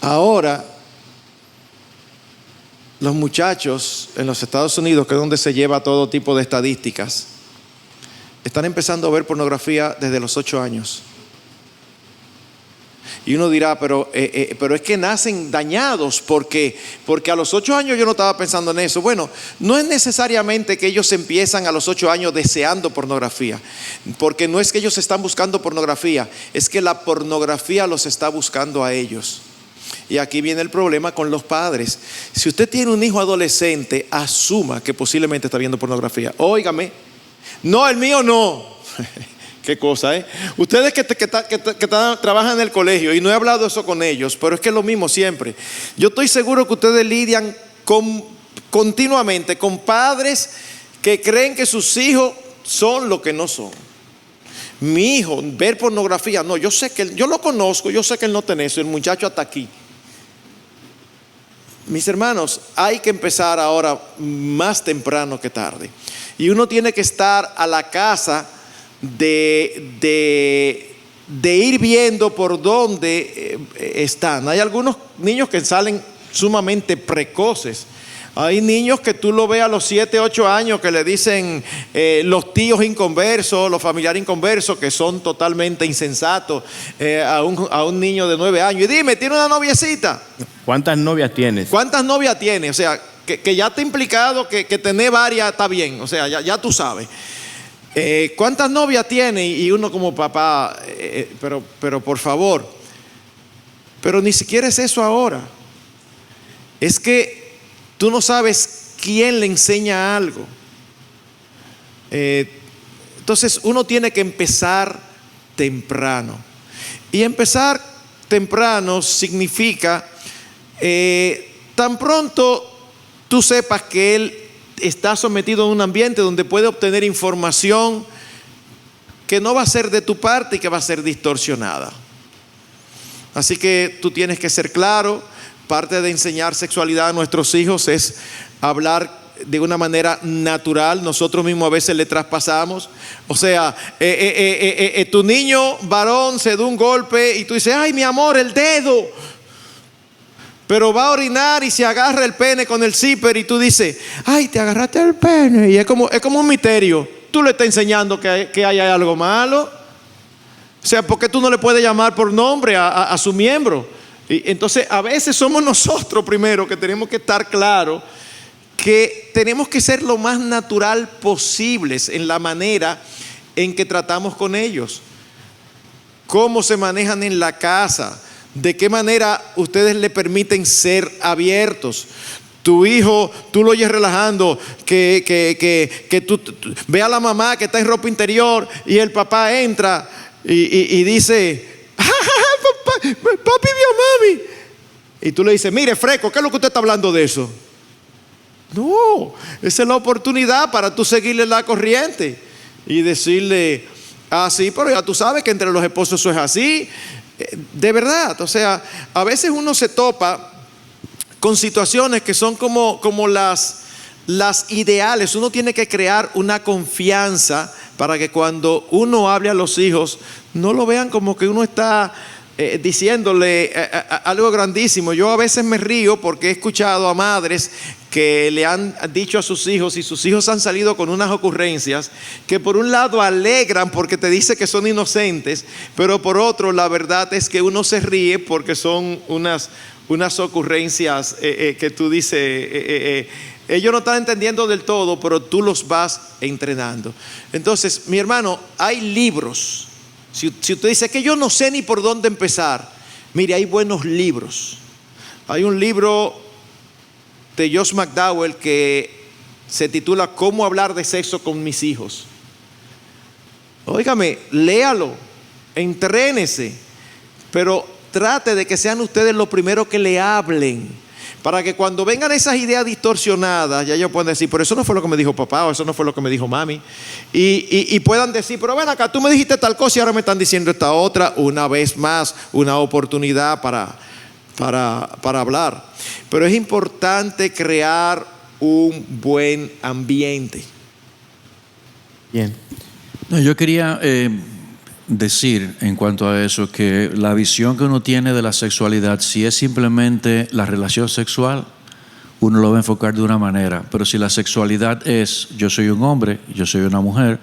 ahora, los muchachos en los Estados Unidos, que es donde se lleva todo tipo de estadísticas, están empezando a ver pornografía desde los 8 años. Y uno dirá, pero es que nacen dañados porque a los 8 años yo no estaba pensando en eso. Bueno, no es necesariamente que ellos empiezan a los 8 años deseando pornografía, porque no es que ellos están buscando pornografía, es que la pornografía los está buscando a ellos. Y aquí viene el problema con los padres. Si usted tiene un hijo adolescente, asuma que posiblemente está viendo pornografía. Óigame, no, el mío no. Qué cosa, ¿eh? Ustedes que trabajan en el colegio, y no he hablado eso con ellos, pero es que es lo mismo siempre. Yo estoy seguro que ustedes lidian continuamente con padres que creen que sus hijos son lo que no son. Mi hijo, ver pornografía, no, yo sé que yo lo conozco, yo sé que él no tiene eso, el muchacho hasta aquí. mis hermanos, hay que empezar ahora más temprano que tarde. Y uno tiene que estar a la casa de ir viendo por dónde están. Hay algunos niños que salen sumamente precoces. Hay niños que tú lo ves a los 7, 8 años que le dicen los tíos inconversos, los familiares inconversos, que son totalmente insensatos a un niño de 9 años. Y dime, ¿tiene una noviecita? ¿Cuántas novias tienes? ¿Cuántas novias tiene? O sea, que ya está implicado que tener varias está bien. O sea, ya tú sabes. ¿Cuántas novias tiene? Y uno como papá, pero por favor. Pero ni siquiera es eso ahora. Es que tú no sabes quién le enseña algo. Entonces uno tiene que empezar temprano. Y empezar temprano significa tan pronto tú sepas que él está sometido a un ambiente donde puede obtener información que no va a ser de tu parte y que va a ser distorsionada. Así que tú tienes que ser claro. Parte de enseñar sexualidad a nuestros hijos es hablar de una manera natural. Nosotros mismos a veces le traspasamos. O sea, tu niño varón se da un golpe y tú dices, ay, mi amor, el dedo. Pero va a orinar y se agarra el pene con el zipper y tú dices, ay, te agarraste el pene. Y es como un misterio. Tú le estás enseñando que hay algo malo. O sea, ¿por qué tú no le puedes llamar por nombre a su miembro? Y entonces a veces somos nosotros primero que tenemos que estar claros que tenemos que ser lo más natural posibles en la manera en que tratamos con ellos. Cómo se manejan en la casa, de qué manera ustedes le permiten ser abiertos. Tu hijo, tú lo oyes relajando, que tú ve a la mamá que está en ropa interior y el papá entra y dice, papi vio a mami. Y tú le dices, mire, Freco, ¿qué es lo que usted está hablando de eso? No, esa es la oportunidad para tú seguirle la corriente y decirle, sí, pero ya tú sabes que entre los esposos eso es así. De verdad, o sea, a veces uno se topa con situaciones que son como las ideales. Uno tiene que crear una confianza para que cuando uno hable a los hijos no lo vean como que uno está diciéndole algo grandísimo. Yo a veces me río porque he escuchado a madres que le han dicho a sus hijos y sus hijos han salido con unas ocurrencias que por un lado alegran porque te dice que son inocentes, pero por otro la verdad es que uno se ríe porque son unas ocurrencias que tú dices, ellos no están entendiendo del todo, pero tú los vas entrenando. Entonces, mi hermano, hay libros. Si usted dice que yo no sé ni por dónde empezar, mire, hay buenos libros. Hay un libro de Josh McDowell que se titula ¿Cómo hablar de sexo con mis hijos? Óigame, léalo, entrénese, pero trate de que sean ustedes los primeros que le hablen, para que cuando vengan esas ideas distorsionadas, ya ellos pueden decir, pero eso no fue lo que me dijo papá, o eso no fue lo que me dijo mami, y puedan decir, pero ven acá, tú me dijiste tal cosa y ahora me están diciendo esta otra. Una vez más, una oportunidad para hablar. Pero es importante crear un buen ambiente. Bien. No, yo quería decir en cuanto a eso que la visión que uno tiene de la sexualidad, si es simplemente la relación sexual, uno lo va a enfocar de una manera, pero si la sexualidad es yo soy un hombre, yo soy una mujer,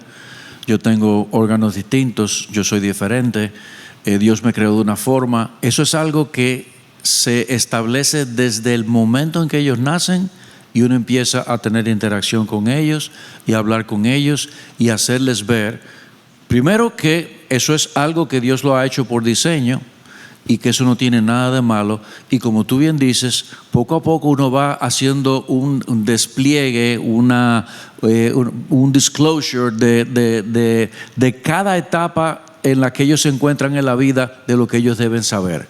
yo tengo órganos distintos, yo soy diferente, Dios me creó de una forma, eso es algo que se establece desde el momento en que ellos nacen y uno empieza a tener interacción con ellos y a hablar con ellos y hacerles ver primero que eso es algo que Dios lo ha hecho por diseño y que eso no tiene nada de malo. Y como tú bien dices, poco a poco uno va haciendo un despliegue, un disclosure de cada etapa en la que ellos se encuentran en la vida, de lo que ellos deben saber.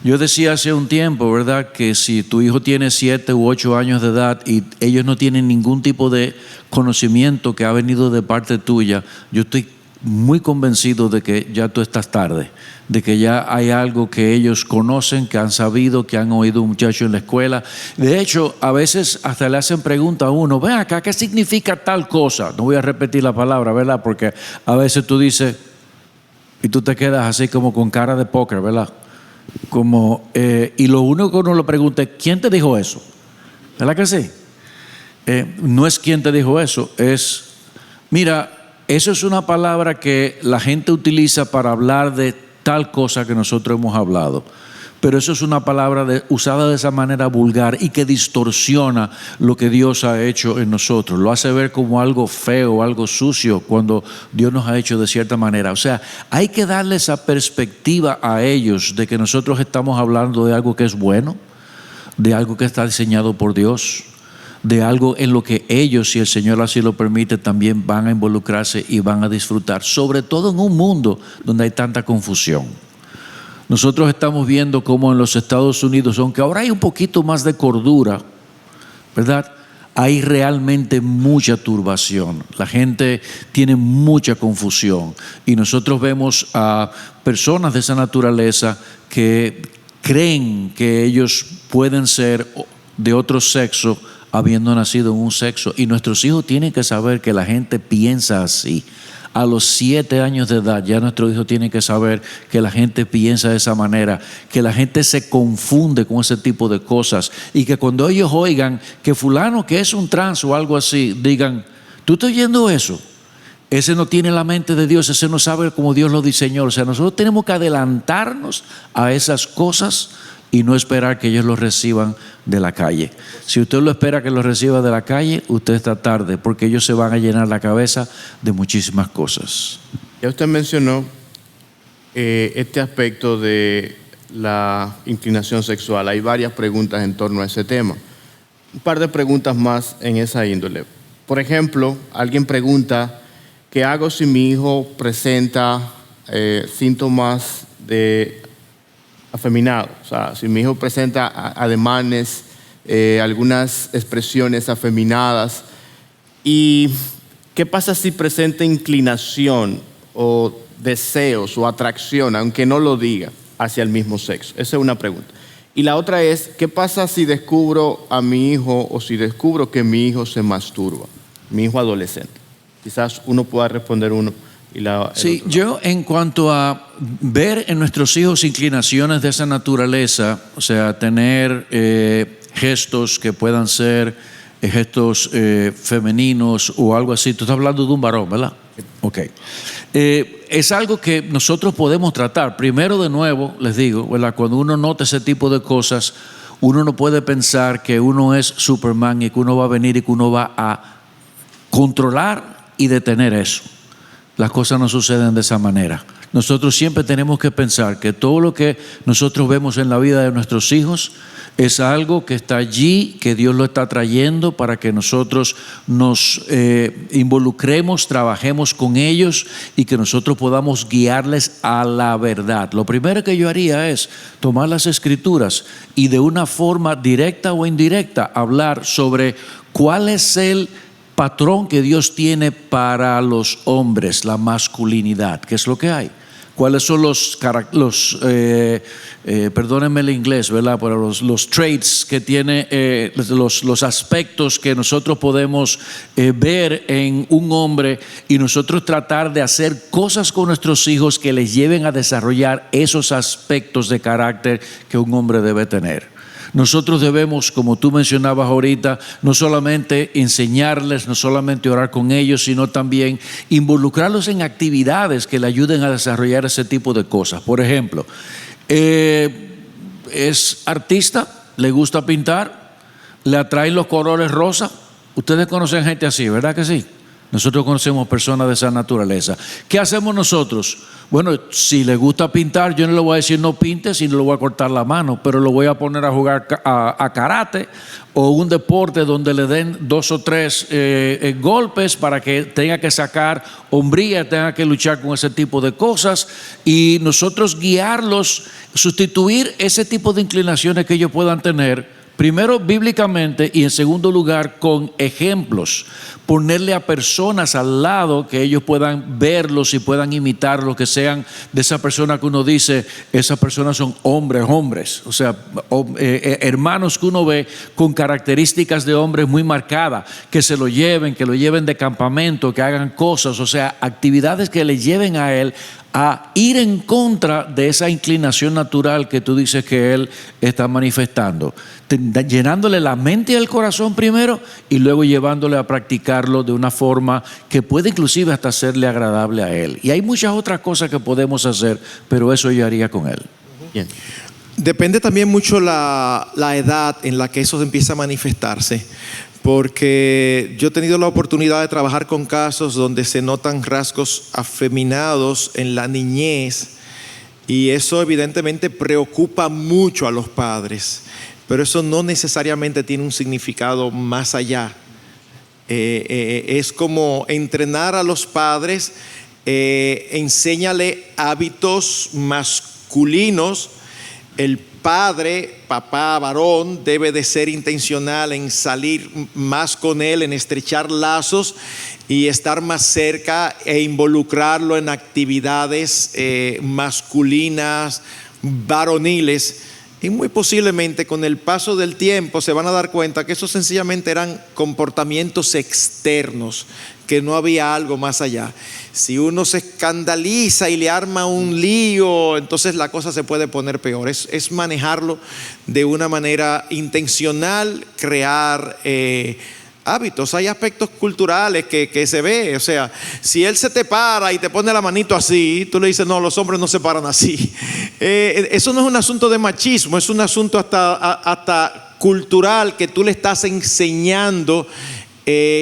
Yo decía hace un tiempo, ¿verdad?, que si tu hijo tiene 7 u 8 años de edad y ellos no tienen ningún tipo de conocimiento que ha venido de parte tuya, yo estoy muy convencido de que ya tú estás tarde, de que ya hay algo que ellos conocen, que han sabido, que han oído un muchacho en la escuela. De hecho, a veces hasta le hacen pregunta a uno, ven acá, ¿qué significa tal cosa? No voy a repetir la palabra, ¿verdad? Porque a veces tú dices, y tú te quedas así como con cara de póker, ¿verdad? Y lo único que uno le pregunta es, ¿quién te dijo eso? ¿Verdad que sí? No es quién te dijo eso, es, mira, eso es una palabra que la gente utiliza para hablar de tal cosa que nosotros hemos hablado. Pero eso es una palabra usada de esa manera vulgar y que distorsiona lo que Dios ha hecho en nosotros. Lo hace ver como algo feo, algo sucio, cuando Dios nos ha hecho de cierta manera. O sea, hay que darle esa perspectiva a ellos de que nosotros estamos hablando de algo que es bueno, de algo que está diseñado por Dios, de algo en lo que ellos, si el Señor así lo permite, también van a involucrarse y van a disfrutar, sobre todo en un mundo donde hay tanta confusión. Nosotros estamos viendo cómo en los Estados Unidos, aunque ahora hay un poquito más de cordura, ¿verdad?, hay realmente mucha turbación. La gente tiene mucha confusión y nosotros vemos a personas de esa naturaleza que creen que ellos pueden ser de otro sexo habiendo nacido en un sexo, y nuestros hijos tienen que saber que la gente piensa así. A los 7 años de edad ya nuestros hijos tienen que saber que la gente piensa de esa manera, que la gente se confunde con ese tipo de cosas, y que cuando ellos oigan que fulano que es un trans o algo así, digan, ¿tú estás oyendo eso? Ese no tiene la mente de Dios, ese no sabe cómo Dios lo diseñó. O sea, nosotros tenemos que adelantarnos a esas cosas y no esperar que ellos lo reciban de la calle. Si usted lo espera que lo reciba de la calle, usted está tarde, porque ellos se van a llenar la cabeza de muchísimas cosas. Ya usted mencionó este aspecto de la inclinación sexual. Hay varias preguntas en torno a ese tema. Un par de preguntas más en esa índole. Por ejemplo, alguien pregunta, ¿qué hago si mi hijo presenta síntomas de afeminado? O sea, si mi hijo presenta ademanes, algunas expresiones afeminadas, ¿y qué pasa si presenta inclinación o deseos o atracción, aunque no lo diga, hacia el mismo sexo? Esa es una pregunta. Y la otra es, ¿qué pasa si descubro a mi hijo o si descubro que mi hijo se masturba, mi hijo adolescente? Quizás uno pueda responder uno. Sí, yo en cuanto a ver en nuestros hijos inclinaciones de esa naturaleza, o sea, tener gestos que puedan ser gestos femeninos o algo así, tú estás hablando de un varón, ¿verdad? Ok. Es algo que nosotros podemos tratar. Primero, de nuevo, les digo, ¿verdad?, cuando uno nota ese tipo de cosas, uno no puede pensar que uno es Superman y que uno va a venir y que uno va a controlar y detener eso. Las cosas no suceden de esa manera. Nosotros siempre tenemos que pensar que todo lo que nosotros vemos en la vida de nuestros hijos es algo que está allí, que Dios lo está trayendo para que nosotros nos involucremos, trabajemos con ellos y que nosotros podamos guiarles a la verdad. Lo primero que yo haría es tomar las Escrituras y de una forma directa o indirecta hablar sobre cuál es el patrón que Dios tiene para los hombres, la masculinidad, ¿qué es lo que hay? ¿Cuáles son perdónenme el inglés, ¿verdad?, pero los traits que tiene, los aspectos que nosotros podemos ver en un hombre, y nosotros tratar de hacer cosas con nuestros hijos que les lleven a desarrollar esos aspectos de carácter que un hombre debe tener? Nosotros debemos, como tú mencionabas ahorita, no solamente enseñarles, no solamente orar con ellos, sino también involucrarlos en actividades que le ayuden a desarrollar ese tipo de cosas. Por ejemplo, es artista, le gusta pintar, le atraen los colores rosa. Ustedes conocen gente así, ¿verdad que sí? Nosotros conocemos personas de esa naturaleza. ¿Qué hacemos nosotros? Bueno, si le gusta pintar, yo no le voy a decir no pinte, sino le voy a cortar la mano, pero lo voy a poner a jugar a karate o un deporte donde le den 2 o 3 golpes para que tenga que sacar hombría, tenga que luchar con ese tipo de cosas, y nosotros guiarlos, sustituir ese tipo de inclinaciones que ellos puedan tener. Primero, bíblicamente, y en segundo lugar, con ejemplos. ponerle a personas al lado que ellos puedan verlos y puedan imitarlos, que sean de esa persona que uno dice, esas personas son hombres, o sea, hermanos que uno ve con características de hombres muy marcadas, que lo lleven de campamento, que hagan cosas, o sea, actividades que le lleven a él a ir en contra de esa inclinación natural que tú dices que él está manifestando, llenándole la mente y el corazón primero y luego llevándole a practicarlo de una forma que puede inclusive hasta serle agradable a él. Y hay muchas otras cosas que podemos hacer, pero eso yo haría con él. Bien. Depende también mucho la edad en la que eso empieza a manifestarse, porque yo he tenido la oportunidad de trabajar con casos donde se notan rasgos afeminados en la niñez, y eso evidentemente preocupa mucho a los padres, pero eso no necesariamente tiene un significado más allá. Es como entrenar a los padres, enséñale hábitos masculinos. El padre, papá, varón, debe de ser intencional en salir más con él, en estrechar lazos y estar más cerca e involucrarlo en actividades masculinas, varoniles. Y muy posiblemente con el paso del tiempo se van a dar cuenta que eso sencillamente eran comportamientos externos, que no había algo más allá. Si uno se escandaliza y le arma un lío, entonces la cosa se puede poner peor. Es manejarlo de una manera intencional, crear hábitos. Hay aspectos culturales que se ve, o sea, si él se te para y te pone la manito así, tú le dices, no, los hombres no se paran así. Eso no es un asunto de machismo, es un asunto hasta cultural, que tú le estás enseñando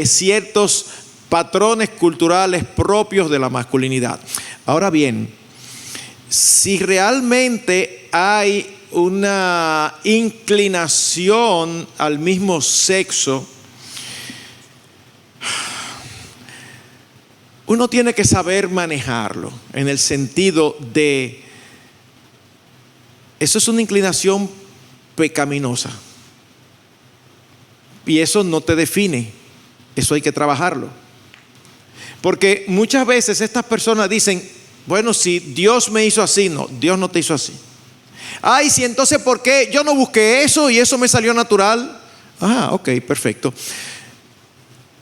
ciertos patrones culturales propios de la masculinidad. Ahora bien, si realmente hay una inclinación al mismo sexo, uno tiene que saber manejarlo en el sentido de, eso es una inclinación pecaminosa y eso no te define, eso hay que trabajarlo. Porque muchas veces estas personas dicen, bueno, si Dios me hizo así. No, Dios no te hizo así. Ay, si entonces, ¿por qué? Yo no busqué eso y eso me salió natural. Ah, ok, perfecto.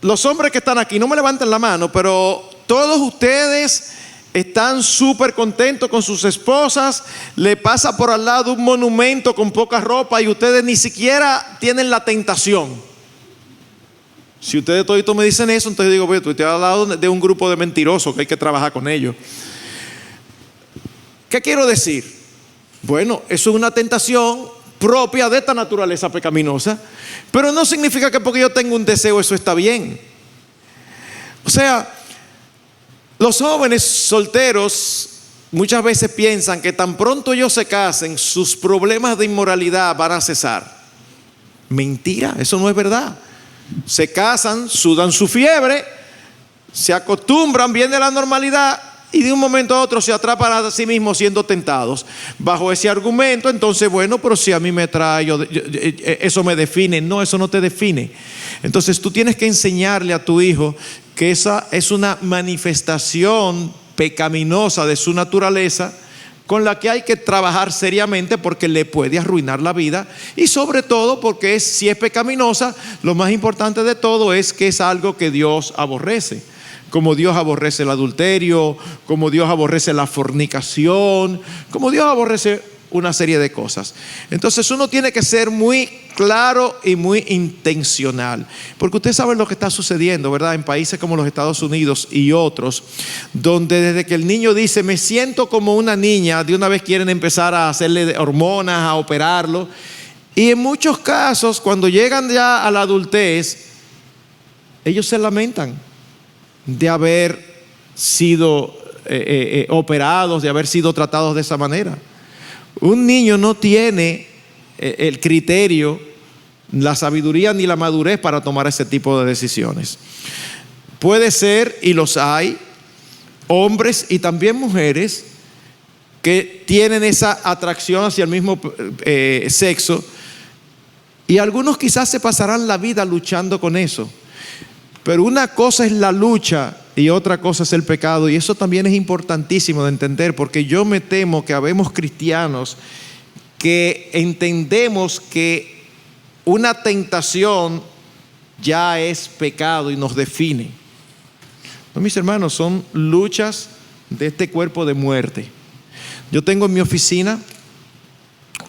Los hombres que están aquí, no me levanten la mano, pero todos ustedes están súper contentos con sus esposas, le pasa por al lado un monumento con poca ropa y ustedes ni siquiera tienen la tentación. Si ustedes toditos me dicen eso, entonces digo, bueno, tú estás al lado de un grupo de mentirosos que hay que trabajar con ellos. ¿Qué quiero decir? Bueno, eso es una tentación propia de esta naturaleza pecaminosa, pero no significa que porque yo tengo un deseo eso está bien. O sea, los jóvenes solteros muchas veces piensan que tan pronto ellos se casen, sus problemas de inmoralidad van a cesar. Mentira, eso no es verdad. Se casan, sudan su fiebre, se acostumbran, viene la normalidad y de un momento a otro se atrapan a sí mismos siendo tentados. Bajo ese argumento, entonces, bueno, pero si a mí me trae, eso me define. No, eso no te define. Entonces tú tienes que enseñarle a tu hijo que esa es una manifestación pecaminosa de su naturaleza, con la que hay que trabajar seriamente porque le puede arruinar la vida, y sobre todo porque si es pecaminosa, lo más importante de todo es que es algo que Dios aborrece. Como Dios aborrece el adulterio, como Dios aborrece la fornicación, como Dios aborrece una serie de cosas. Entonces uno tiene que ser muy claro y muy intencional, porque usted sabe lo que está sucediendo, ¿verdad? En países como los Estados Unidos y otros, donde desde que el niño dice me siento como una niña, de una vez quieren empezar a hacerle hormonas, a operarlo, y en muchos casos cuando llegan ya a la adultez, ellos se lamentan de haber sido operados, de haber sido tratados de esa manera. Un niño no tiene el criterio, la sabiduría ni la madurez para tomar ese tipo de decisiones. Puede ser, y los hay, hombres y también mujeres que tienen esa atracción hacia el mismo sexo, y algunos quizás se pasarán la vida luchando con eso. Pero una cosa es la lucha y otra cosa es el pecado. Y eso también es importantísimo de entender, porque yo me temo que habemos cristianos que entendemos que una tentación ya es pecado y nos define. No, mis hermanos, son luchas de este cuerpo de muerte. Yo tengo en mi oficina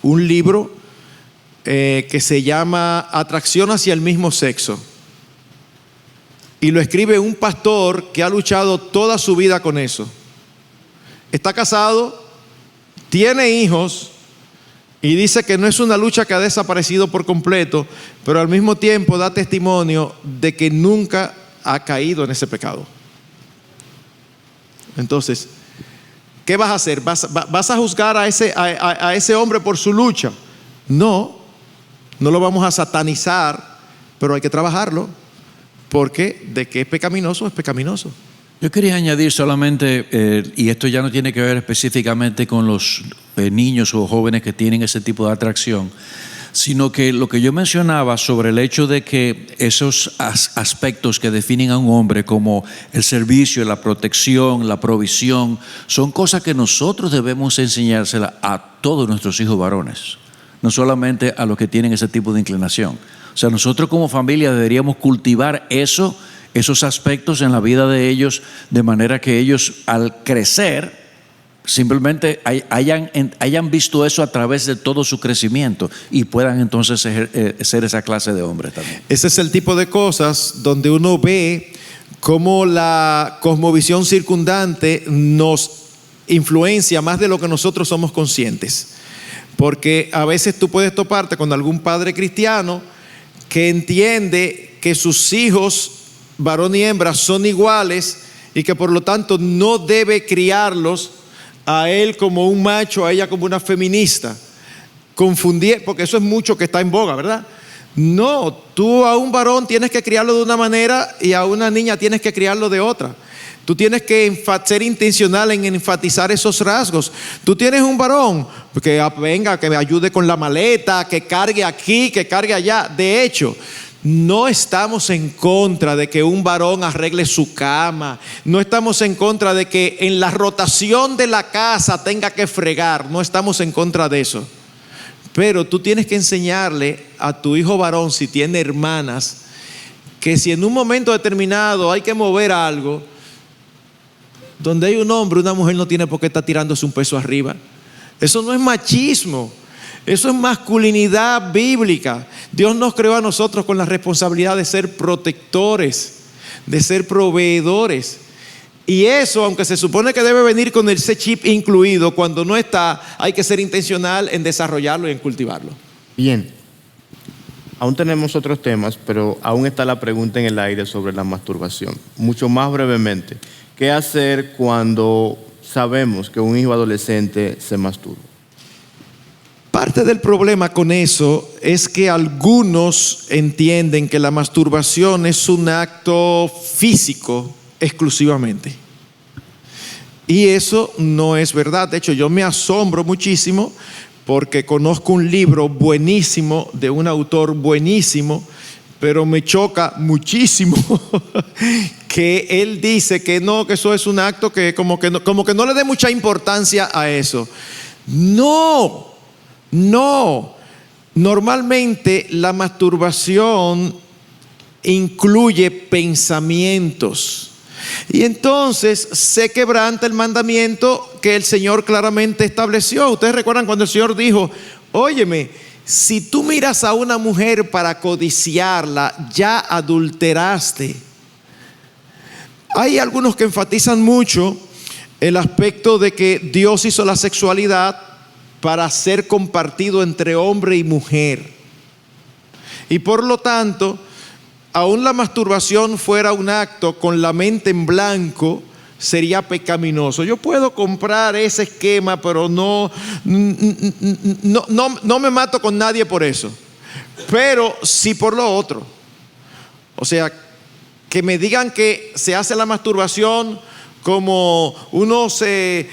un libro que se llama Atracción hacia el mismo sexo. Y lo escribe un pastor que ha luchado toda su vida con eso. Está casado, tiene hijos y dice que no es una lucha que ha desaparecido por completo, pero al mismo tiempo da testimonio de que nunca ha caído en ese pecado. Entonces, ¿qué vas a hacer? ¿Vas a juzgar a ese hombre por su lucha? No lo vamos a satanizar, pero hay que trabajarlo, porque de que es pecaminoso, es pecaminoso. Yo quería añadir solamente, y esto ya no tiene que ver específicamente con los niños o jóvenes que tienen ese tipo de atracción, sino que lo que yo mencionaba sobre el hecho de que esos aspectos que definen a un hombre como el servicio, la protección, la provisión, son cosas que nosotros debemos enseñárselas a todos nuestros hijos varones, no solamente a los que tienen ese tipo de inclinación. O sea, nosotros como familia deberíamos cultivar esos aspectos en la vida de ellos, de manera que ellos al crecer simplemente hayan visto eso a través de todo su crecimiento y puedan entonces ser esa clase de hombres también. Ese es el tipo de cosas donde uno ve cómo la cosmovisión circundante nos influencia más de lo que nosotros somos conscientes. Porque a veces tú puedes toparte con algún padre cristiano que entiende que sus hijos, varón y hembra, son iguales y que por lo tanto no debe criarlos a él como un macho, a ella como una feminista. Confundir, porque eso es mucho que está en boga, ¿verdad? No, tú a un varón tienes que criarlo de una manera y a una niña tienes que criarlo de otra. Tú tienes que ser intencional en enfatizar esos rasgos. Tú tienes un varón que venga, que me ayude con la maleta, que cargue aquí, que cargue allá. De hecho, no estamos en contra de que un varón arregle su cama. No estamos en contra de que en la rotación de la casa tenga que fregar. No estamos en contra de eso. Pero tú tienes que enseñarle a tu hijo varón, si tiene hermanas, que si en un momento determinado hay que mover algo, donde hay un hombre, una mujer no tiene por qué estar tirándose un peso arriba. Eso no es machismo, eso es masculinidad bíblica. Dios nos creó a nosotros con la responsabilidad de ser protectores, de ser proveedores. Y eso, aunque se supone que debe venir con ese chip incluido, cuando no está, hay que ser intencional en desarrollarlo y en cultivarlo. Bien, aún tenemos otros temas, pero aún está la pregunta en el aire sobre la masturbación. Mucho más brevemente, ¿qué hacer cuando sabemos que un hijo adolescente se masturba? Parte del problema con eso es que algunos entienden que la masturbación es un acto físico exclusivamente. Y eso no es verdad. De hecho, yo me asombro muchísimo porque conozco un libro buenísimo de un autor buenísimo, pero me choca muchísimo que él dice que no, que eso es un acto que como que no le dé mucha importancia a eso. No. Normalmente la masturbación incluye pensamientos. Y entonces se quebranta el mandamiento que el Señor claramente estableció. Ustedes recuerdan cuando el Señor dijo: óyeme, si tú miras a una mujer para codiciarla, ya adulteraste. Hay algunos que enfatizan mucho el aspecto de que Dios hizo la sexualidad para ser compartido entre hombre y mujer. Y por lo tanto, aún la masturbación fuera un acto con la mente en blanco, sería pecaminoso. Yo puedo comprar ese esquema, pero no me mato con nadie por eso. Pero sí por lo otro. O sea, que me digan que se hace la masturbación como uno se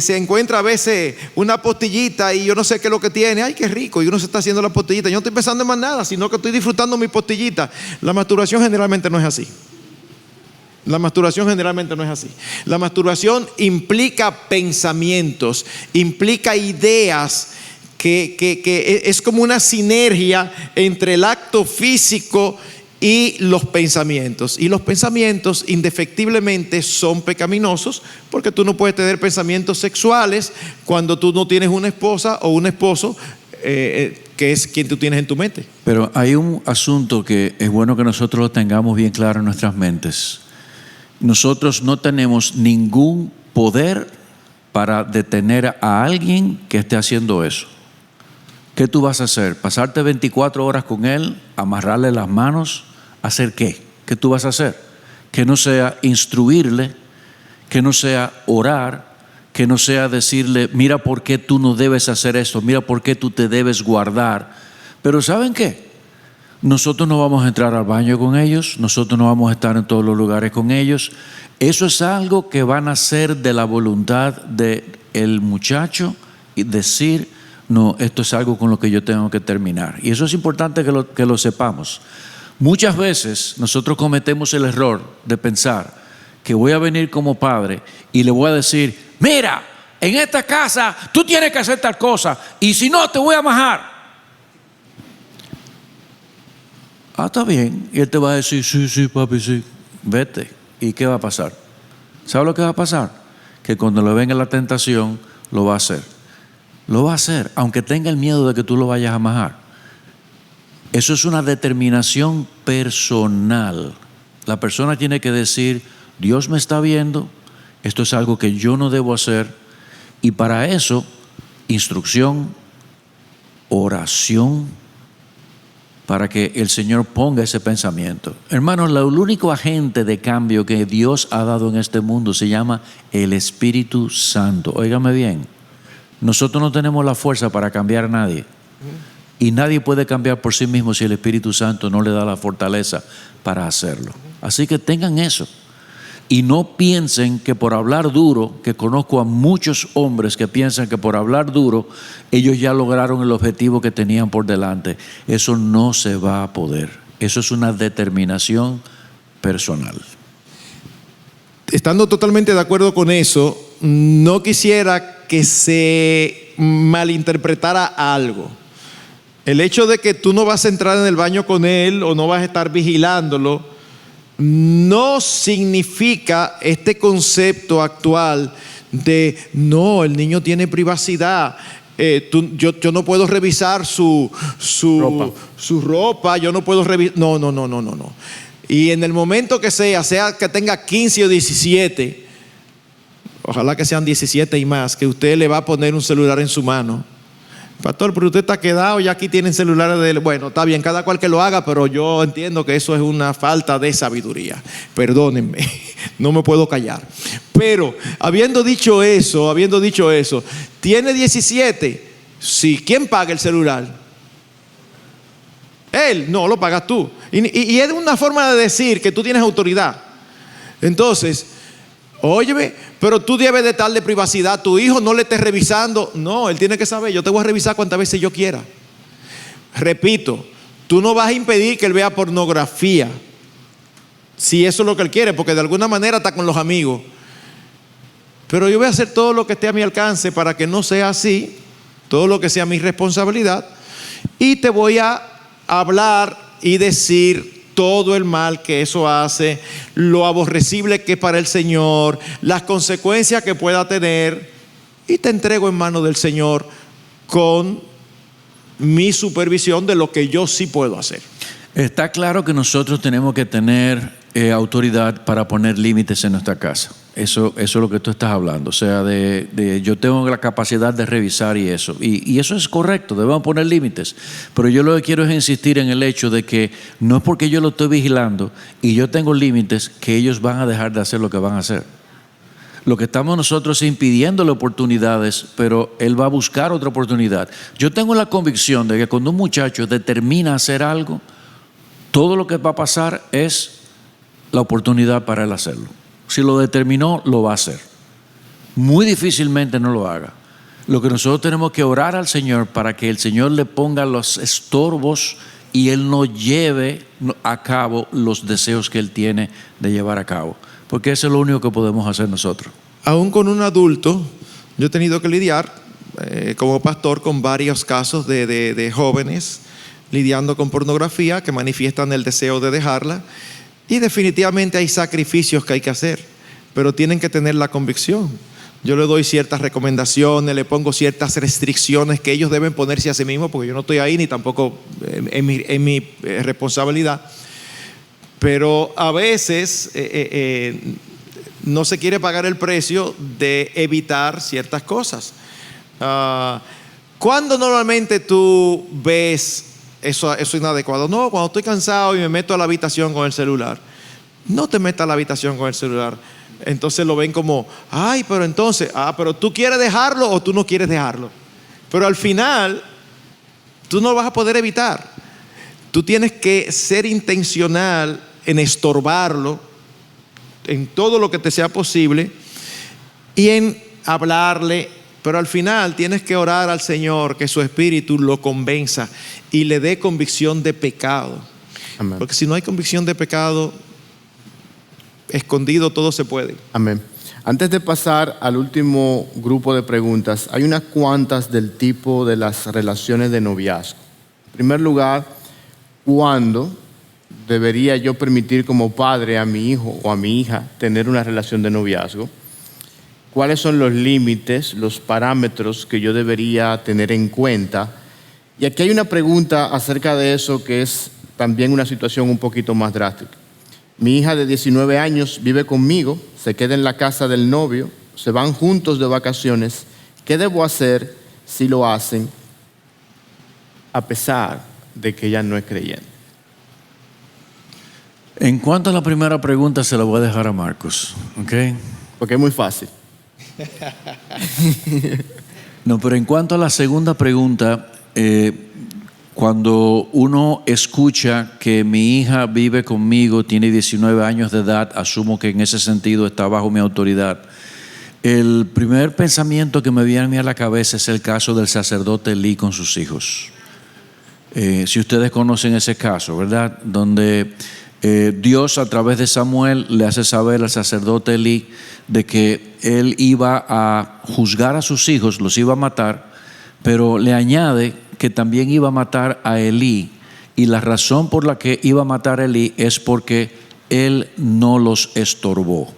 encuentra a veces una postillita y yo no sé qué es lo que tiene, ay, qué rico, y uno se está haciendo la postillita, yo no estoy pensando en más nada, sino que estoy disfrutando mi postillita. La masturbación generalmente no es así. La masturbación generalmente no es así. La masturbación implica pensamientos, implica ideas, que es como una sinergia entre el acto físico y los pensamientos. Y los pensamientos indefectiblemente son pecaminosos, porque tú no puedes tener pensamientos sexuales cuando tú no tienes una esposa o un esposo que es quien tú tienes en tu mente. Pero hay un asunto que es bueno que nosotros lo tengamos bien claro en nuestras mentes. Nosotros no tenemos ningún poder para detener a alguien que esté haciendo eso. ¿Qué tú vas a hacer? ¿Pasarte 24 horas con él? ¿Amarrarle las manos? ¿Hacer qué? ¿Qué tú vas a hacer? Que no sea instruirle, que no sea orar, que no sea decirle, mira por qué tú no debes hacer esto, mira por qué tú te debes guardar. Pero ¿saben qué? Nosotros no vamos a entrar al baño con ellos, nosotros no vamos a estar en todos los lugares con ellos. Eso es algo que van a hacer de la voluntad del muchacho y decir, no, esto es algo con lo que yo tengo que terminar. Y eso es importante que lo sepamos. Muchas veces nosotros cometemos el error de pensar que voy a venir como padre y le voy a decir, mira, en esta casa tú tienes que hacer tal cosa y si no te voy a majar. Ah, está bien. Y él te va a decir, sí, papi, sí. Vete. ¿Y qué va a pasar? ¿Sabe lo que va a pasar? Que cuando le venga la tentación, lo va a hacer. Lo va a hacer, aunque tenga el miedo de que tú lo vayas a majar. Eso es una determinación personal. La persona tiene que decir, Dios me está viendo, esto es algo que yo no debo hacer. Y para eso, instrucción, oración, para que el Señor ponga ese pensamiento. Hermanos, el único agente de cambio que Dios ha dado en este mundo se llama el Espíritu Santo. Óigame bien, nosotros no tenemos la fuerza para cambiar a nadie. Y nadie puede cambiar por sí mismo si el Espíritu Santo no le da la fortaleza para hacerlo. Así que tengan eso. Y no piensen que por hablar duro, que conozco a muchos hombres que piensan que por hablar duro ellos ya lograron el objetivo que tenían por delante. Eso no se va a poder. Eso es una determinación personal. Estando totalmente de acuerdo con eso, no quisiera que se malinterpretara algo. El hecho de que tú no vas a entrar en el baño con él o no vas a estar vigilándolo no significa este concepto actual de no, el niño tiene privacidad. Yo no puedo revisar su ropa, yo no puedo revisar. No. Y en el momento que sea que tenga 15 o 17, ojalá que sean 17 y más, que usted le va a poner un celular en su mano. Pastor, pero usted está quedado, ya aquí tienen celulares de él. Bueno, está bien, cada cual que lo haga, pero yo entiendo que eso es una falta de sabiduría. Perdónenme, no me puedo callar. Pero, habiendo dicho eso, ¿tiene 17? Sí, ¿quién paga el celular? Él, no, lo pagas tú. Y es una forma de decir que tú tienes autoridad. Entonces, óyeme, pero tú debes de estar de privacidad. Tu hijo no le estés revisando. No, él tiene que saber, yo te voy a revisar cuantas veces yo quiera. Repito, tú no vas a impedir que él vea pornografía, si eso es lo que él quiere, porque de alguna manera está con los amigos. Pero yo voy a hacer todo lo que esté a mi alcance para que no sea así, todo lo que sea mi responsabilidad, y te voy a hablar y decir todo el mal que eso hace, lo aborrecible que es para el Señor, las consecuencias que pueda tener, y te entrego en manos del Señor con mi supervisión de lo que yo sí puedo hacer. Está claro que nosotros tenemos que tener autoridad para poner límites en nuestra casa. Eso es lo que tú estás hablando. O sea, yo tengo la capacidad de revisar y eso. Y eso es correcto, debemos poner límites. Pero yo lo que quiero es insistir en el hecho de que no es porque yo lo estoy vigilando y yo tengo límites que ellos van a dejar de hacer lo que van a hacer. Lo que estamos nosotros es impidiéndole oportunidades, pero él va a buscar otra oportunidad. Yo tengo la convicción de que cuando un muchacho determina hacer algo, todo lo que va a pasar es la oportunidad para él hacerlo. si lo determinó, lo va a hacer. Muy difícilmente no lo haga. Lo que nosotros tenemos que orar al Señor para que el Señor le ponga los estorbos y Él no lleve a cabo los deseos que Él tiene de llevar a cabo. Porque eso es lo único que podemos hacer nosotros. Aún con un adulto, yo he tenido que lidiar como pastor con varios casos de jóvenes lidiando con pornografía que manifiestan el deseo de dejarla, y definitivamente hay sacrificios que hay que hacer, pero tienen que tener la convicción. Yo le doy ciertas recomendaciones, le pongo ciertas restricciones que ellos deben ponerse a sí mismos, porque yo no estoy ahí ni tampoco en mi responsabilidad. Pero a veces no se quiere pagar el precio de evitar ciertas cosas. ¿Cuándo normalmente tú ves eso inadecuado? No, cuando estoy cansado y me meto a la habitación con el celular. No te metas a la habitación con el celular. Entonces lo ven como, ay, pero entonces, pero tú quieres dejarlo o tú no quieres dejarlo. Pero al final, tú no lo vas a poder evitar. Tú tienes que ser intencional en estorbarlo en todo lo que te sea posible y en hablarle, pero al final tienes que orar al Señor que su espíritu lo convenza y le dé convicción de pecado. Amén. Porque si no hay convicción de pecado, escondido todo se puede. Amén. Antes de pasar al último grupo de preguntas, hay unas cuantas del tipo de las relaciones de noviazgo. En primer lugar, ¿cuándo debería yo permitir como padre a mi hijo o a mi hija tener una relación de noviazgo? ¿Cuáles son los límites, los parámetros que yo debería tener en cuenta? Y aquí hay una pregunta acerca de eso que es también una situación un poquito más drástica. Mi hija de 19 años vive conmigo, se queda en la casa del novio, se van juntos de vacaciones. ¿Qué debo hacer si lo hacen a pesar de que ella no es creyente? En cuanto a la primera pregunta, se la voy a dejar a Marcos, ¿ok? Porque es muy fácil. No, pero en cuanto a la segunda pregunta, cuando uno escucha que mi hija vive conmigo, tiene 19 años de edad, asumo que en ese sentido está bajo mi autoridad. El primer pensamiento que me viene a mí a la cabeza es el caso del sacerdote Elí con sus hijos. Si ustedes conocen ese caso, ¿verdad? Donde Dios a través de Samuel le hace saber al sacerdote Elí de que él iba a juzgar a sus hijos, los iba a matar, pero le añade que también iba a matar a Elí, y la razón por la que iba a matar a Elí es porque él no los estorbó,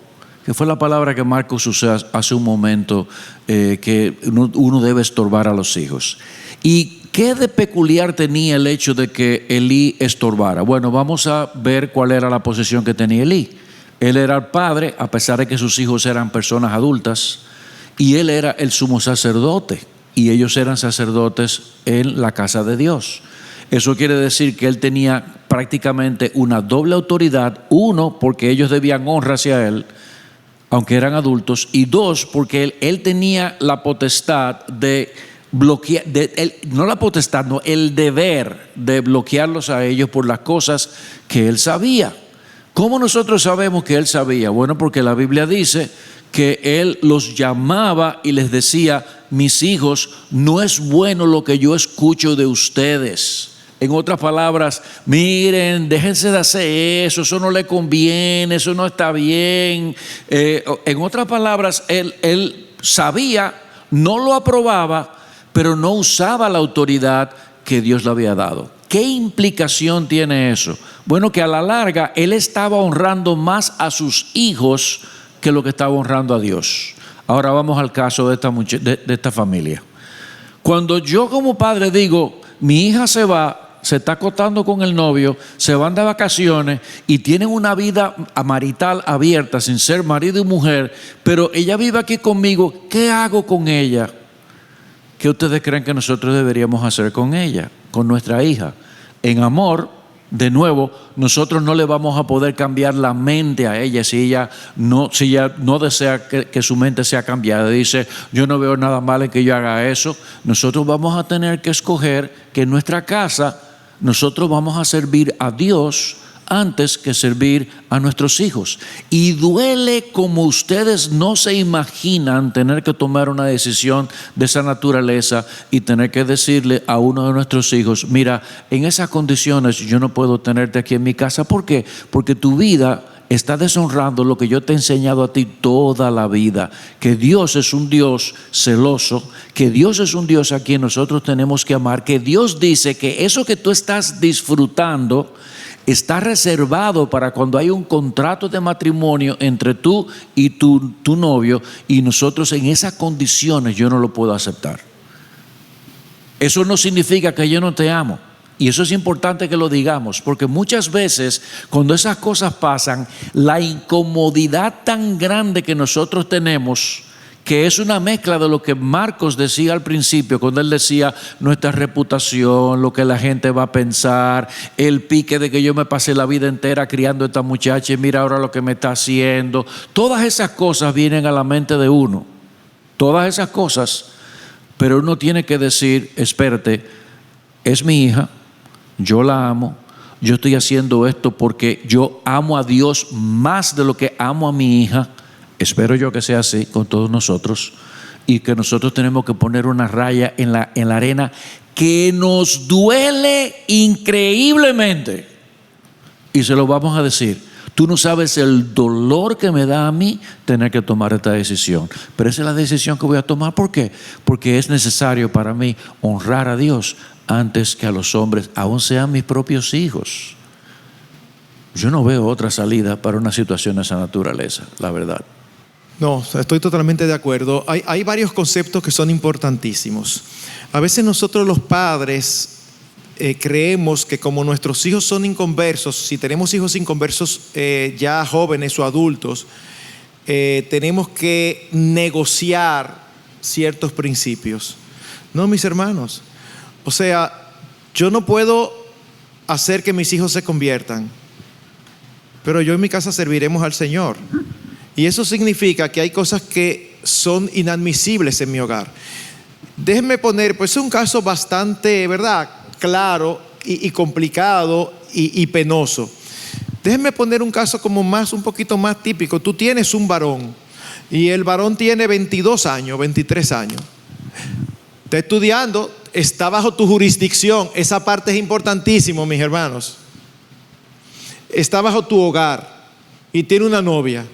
que fue la palabra que Marcos usó hace un momento, que uno debe estorbar a los hijos. ¿Y qué de peculiar tenía el hecho de que Elí estorbara? Bueno, vamos a ver cuál era la posición que tenía Elí. Él era el padre, a pesar de que sus hijos eran personas adultas, y él era el sumo sacerdote, y ellos eran sacerdotes en la casa de Dios. Eso quiere decir que él tenía prácticamente una doble autoridad. Uno, porque ellos debían honra hacia él, aunque eran adultos, y dos, porque él tenía la potestad de bloquear, el deber de bloquearlos a ellos por las cosas que él sabía. ¿Cómo nosotros sabemos que él sabía? Bueno, porque la Biblia dice que él los llamaba y les decía: mis hijos, no es bueno lo que yo escucho de ustedes. En otras palabras, miren, déjense de hacer eso no le conviene, eso no está bien. En otras palabras, él sabía, no lo aprobaba, pero no usaba la autoridad que Dios le había dado. ¿Qué implicación tiene eso? Bueno, que a la larga él estaba honrando más a sus hijos que lo que estaba honrando a Dios. Ahora vamos al caso de esta familia. Cuando yo como padre digo, mi hija se está acostando con el novio, se van de vacaciones y tienen una vida marital abierta sin ser marido y mujer, pero ella vive aquí conmigo, ¿qué hago con ella? ¿Qué ustedes creen que nosotros deberíamos hacer con ella, con nuestra hija? En amor, de nuevo, nosotros no le vamos a poder cambiar la mente a ella si ella no desea que su mente sea cambiada. Dice, yo no veo nada mal en que yo haga eso. Nosotros vamos a tener que escoger que en nuestra casa nosotros vamos a servir a Dios antes que servir a nuestros hijos. Y duele como ustedes no se imaginan tener que tomar una decisión de esa naturaleza y tener que decirle a uno de nuestros hijos, mira, en esas condiciones yo no puedo tenerte aquí en mi casa. ¿Por qué? Porque tu vida está deshonrando lo que yo te he enseñado a ti toda la vida, que Dios es un Dios celoso, que Dios es un Dios a quien nosotros tenemos que amar, que Dios dice que eso que tú estás disfrutando está reservado para cuando hay un contrato de matrimonio entre tú y tu novio, y nosotros en esas condiciones yo no lo puedo aceptar. Eso no significa que yo no te amo. Y eso es importante que lo digamos, porque muchas veces cuando esas cosas pasan, la incomodidad tan grande que nosotros tenemos, que es una mezcla de lo que Marcos decía al principio, cuando él decía nuestra reputación, lo que la gente va a pensar, el pique de que yo me pasé la vida entera criando a esta muchacha y mira ahora lo que me está haciendo. Todas esas cosas vienen a la mente de uno, todas esas cosas, pero uno tiene que decir, espérate, es mi hija, yo la amo, yo estoy haciendo esto porque yo amo a Dios más de lo que amo a mi hija. Espero yo que sea así con todos nosotros, y que nosotros tenemos que poner una raya en la arena que nos duele increíblemente, y se lo vamos a decir. Tú no sabes el dolor que me da a mí tener que tomar esta decisión, pero esa es la decisión que voy a tomar. ¿Por qué? Porque es necesario para mí honrar a Dios antes que a los hombres, aun sean mis propios hijos. Yo no veo otra salida para una situación de esa naturaleza, la verdad. No, estoy totalmente de acuerdo. Hay varios conceptos que son importantísimos. A veces nosotros los padres creemos que como nuestros hijos son inconversos, si tenemos hijos inconversos ya jóvenes o adultos, tenemos que negociar ciertos principios. No, mis hermanos. O sea, yo no puedo hacer que mis hijos se conviertan, pero yo en mi casa serviremos al Señor. Y eso significa que hay cosas que son inadmisibles en mi hogar. Déjenme poner, pues es un caso bastante, ¿verdad?, claro y complicado y penoso. Déjenme poner un caso como un poquito más típico. Tú tienes un varón y el varón tiene 22 años, 23 años. Está estudiando, está bajo tu jurisdicción. Esa parte es importantísima, mis hermanos. Está bajo tu hogar y tiene una novia.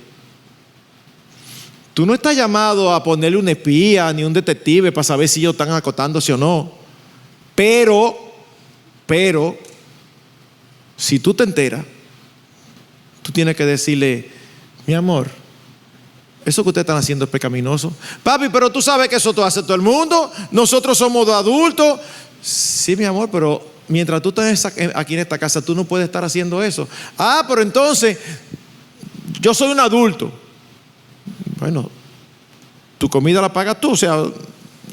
Tú no estás llamado a ponerle un espía ni un detective para saber si ellos están acotándose o no. Pero, si tú te enteras, tú tienes que decirle, mi amor, eso que ustedes están haciendo es pecaminoso. Papi, pero tú sabes que eso lo hace todo el mundo. Nosotros somos adultos. Sí, mi amor, pero mientras tú estás aquí en esta casa, tú no puedes estar haciendo eso. Ah, pero entonces, yo soy un adulto. Bueno, tu comida la pagas tú. O sea,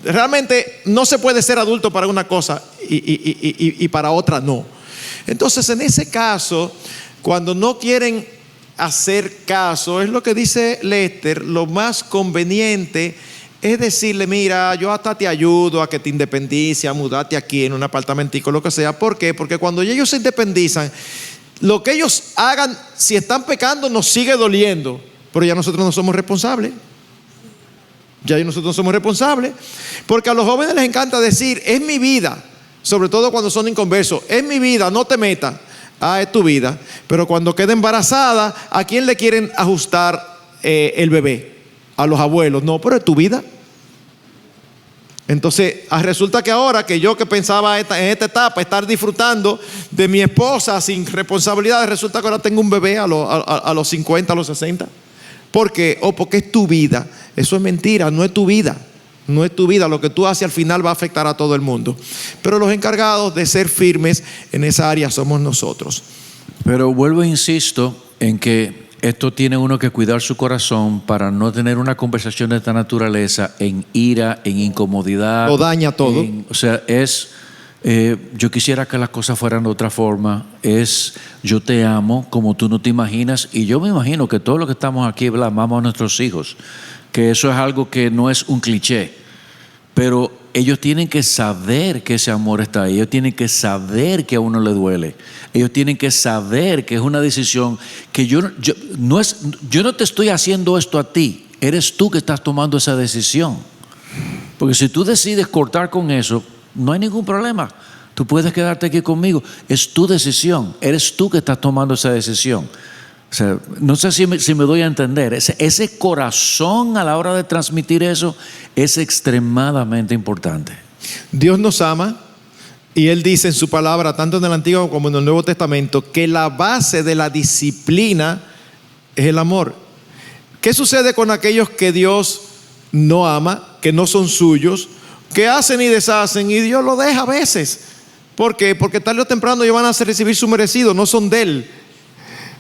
realmente no se puede ser adulto para una cosa y para otra no. Entonces, en ese caso, cuando no quieren hacer caso, es lo que dice Lester, lo más conveniente es decirle, mira, yo hasta te ayudo a que te independices, a mudarte aquí en un apartamentico, lo que sea. ¿Por qué? Porque cuando ellos se independizan, lo que ellos hagan, si están pecando, nos sigue doliendo, pero ya nosotros no somos responsables. Ya nosotros no somos responsables, porque a los jóvenes les encanta decir, es mi vida, sobre todo cuando son inconversos, es mi vida, no te metas. Ah, es tu vida. Pero cuando queda embarazada, ¿a quién le quieren ajustar el bebé? A los abuelos. No, pero es tu vida. Entonces, resulta que ahora que yo que pensaba en esta etapa estar disfrutando de mi esposa sin responsabilidades, resulta que ahora tengo un bebé a los 50, a los 60. ¿Por qué? Porque es tu vida. Eso es mentira, no es tu vida. No es tu vida, lo que tú haces al final va a afectar a todo el mundo. Pero los encargados de ser firmes en esa área somos nosotros. Pero vuelvo e insisto en que esto tiene uno que cuidar su corazón para no tener una conversación de esta naturaleza en ira, en incomodidad. Lo daña todo. Yo quisiera que las cosas fueran de otra forma. Yo te amo como tú no te imaginas. Y yo me imagino que todos los que estamos aquí amamos a nuestros hijos. Que eso es algo que no es un cliché, pero ellos tienen que saber que ese amor está ahí, ellos tienen que saber que a uno le duele, ellos tienen que saber que es una decisión que yo no te estoy haciendo esto a ti, eres tú que estás tomando esa decisión. Porque si tú decides cortar con eso, no hay ningún problema. Tú puedes quedarte aquí conmigo. Es tu decisión. Eres tú que estás tomando esa decisión. O sea, no sé si me doy a entender. Ese corazón a la hora de transmitir eso es extremadamente importante. Dios nos ama y Él dice en su palabra, tanto en el Antiguo como en el Nuevo Testamento, que la base de la disciplina es el amor. ¿Qué sucede con aquellos que Dios no ama, que no son suyos, que hacen y deshacen y Dios lo deja a veces? ¿Por qué? Porque tarde o temprano ellos van a recibir su merecido, no son de Él.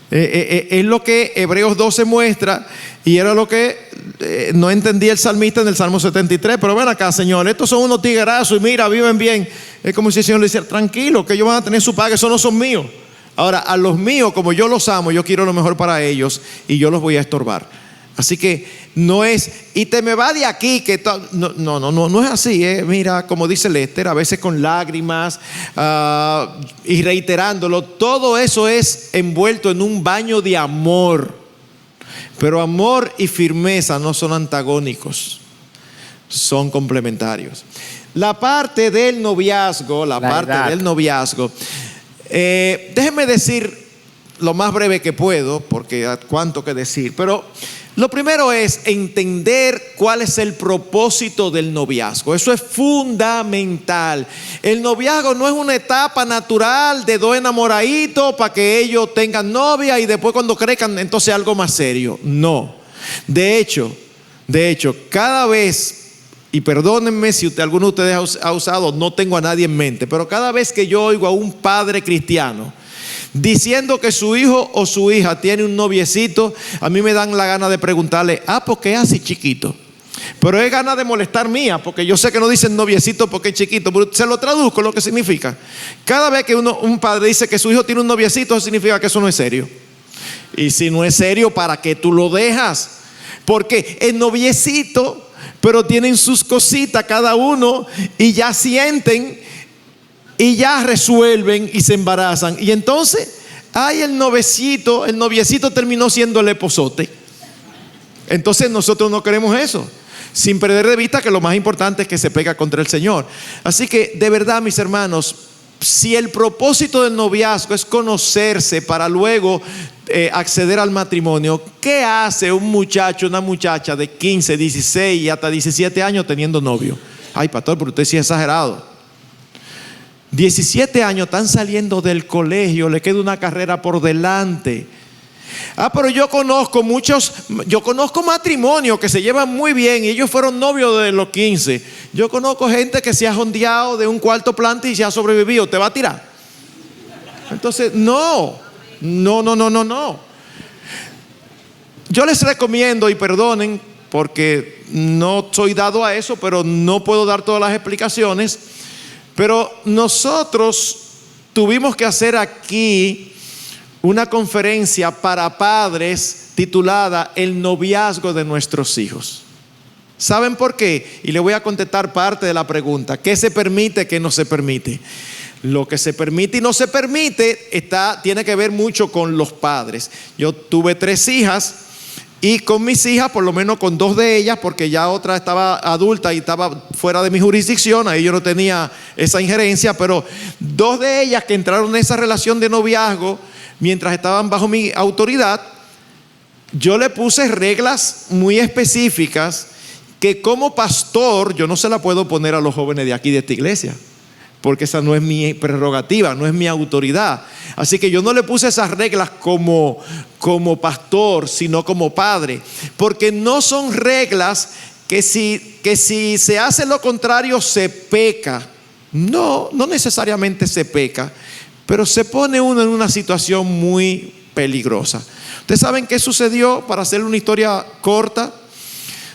Es lo que Hebreos 12 muestra y era lo que no entendía el salmista en el Salmo 73. Pero ven acá, Señor, estos son unos tiguerazos y mira, viven bien. Es como si el Señor le dijera, tranquilo, que ellos van a tener su paga, esos no son míos. Ahora, a los míos, como yo los amo, yo quiero lo mejor para ellos y yo los voy a estorbar. Así que no es, y te me va de aquí, que no es así, Mira, como dice Lester, a veces con lágrimas y reiterándolo, todo eso es envuelto en un baño de amor. Pero amor y firmeza no son antagónicos, son complementarios. La parte del noviazgo, déjenme decir lo más breve que puedo, porque hay cuánto que decir, pero lo primero es entender cuál es el propósito del noviazgo. Eso es fundamental. El noviazgo no es una etapa natural de dos enamoraditos para que ellos tengan novia y después cuando crezcan entonces algo más serio. No. De hecho, cada vez, y perdónenme si alguno de ustedes ha usado, no tengo a nadie en mente, pero cada vez que yo oigo a un padre cristiano diciendo que su hijo o su hija tiene un noviecito, a mí me dan la gana de preguntarle, ¿por qué es así chiquito? Pero es gana de molestar mía, porque yo sé que no dicen noviecito porque es chiquito, pero se lo traduzco lo que significa. Cada vez que un padre dice que su hijo tiene un noviecito, eso significa que eso no es serio. Y si no es serio, ¿para qué tú lo dejas? Porque el noviecito, pero tienen sus cositas cada uno y ya sienten y ya resuelven y se embarazan. Y entonces, el noviecito terminó siendo el esposote. Entonces nosotros no queremos eso, sin perder de vista que lo más importante es que se pega contra el Señor. Así que de verdad, mis hermanos, si el propósito del noviazgo es conocerse para luego acceder al matrimonio, ¿qué hace un muchacho, una muchacha de 15, 16 y hasta 17 años teniendo novio? Ay, pastor, pero usted sí es exagerado. 17 años, están saliendo del colegio, le queda una carrera por delante. Pero yo conozco matrimonios que se llevan muy bien y ellos fueron novios de los 15. Yo conozco gente que se ha jondeado de un cuarto planta y se ha sobrevivido. ¿Te va a tirar? Entonces, no. Yo les recomiendo, y perdonen porque no soy dado a eso, pero no puedo dar todas las explicaciones. Pero nosotros tuvimos que hacer aquí una conferencia para padres titulada El noviazgo de nuestros hijos. ¿Saben por qué? Y le voy a contestar parte de la pregunta. ¿Qué se permite, qué no se permite? Lo que se permite y no se permite tiene que ver mucho con los padres. Yo tuve 3 hijas. Y con mis hijas, por lo menos con 2 de ellas, porque ya otra estaba adulta y estaba fuera de mi jurisdicción, ahí yo no tenía esa injerencia, pero 2 de ellas que entraron en esa relación de noviazgo mientras estaban bajo mi autoridad, yo le puse reglas muy específicas que como pastor yo no se la puedo poner a los jóvenes de aquí de esta iglesia, porque esa no es mi prerrogativa, no es mi autoridad. Así que yo no le puse esas reglas como pastor, sino como padre, porque no son reglas que si se hace lo contrario se peca. No necesariamente se peca, pero se pone uno en una situación muy peligrosa. ¿Ustedes saben qué sucedió? Para hacerle una historia corta,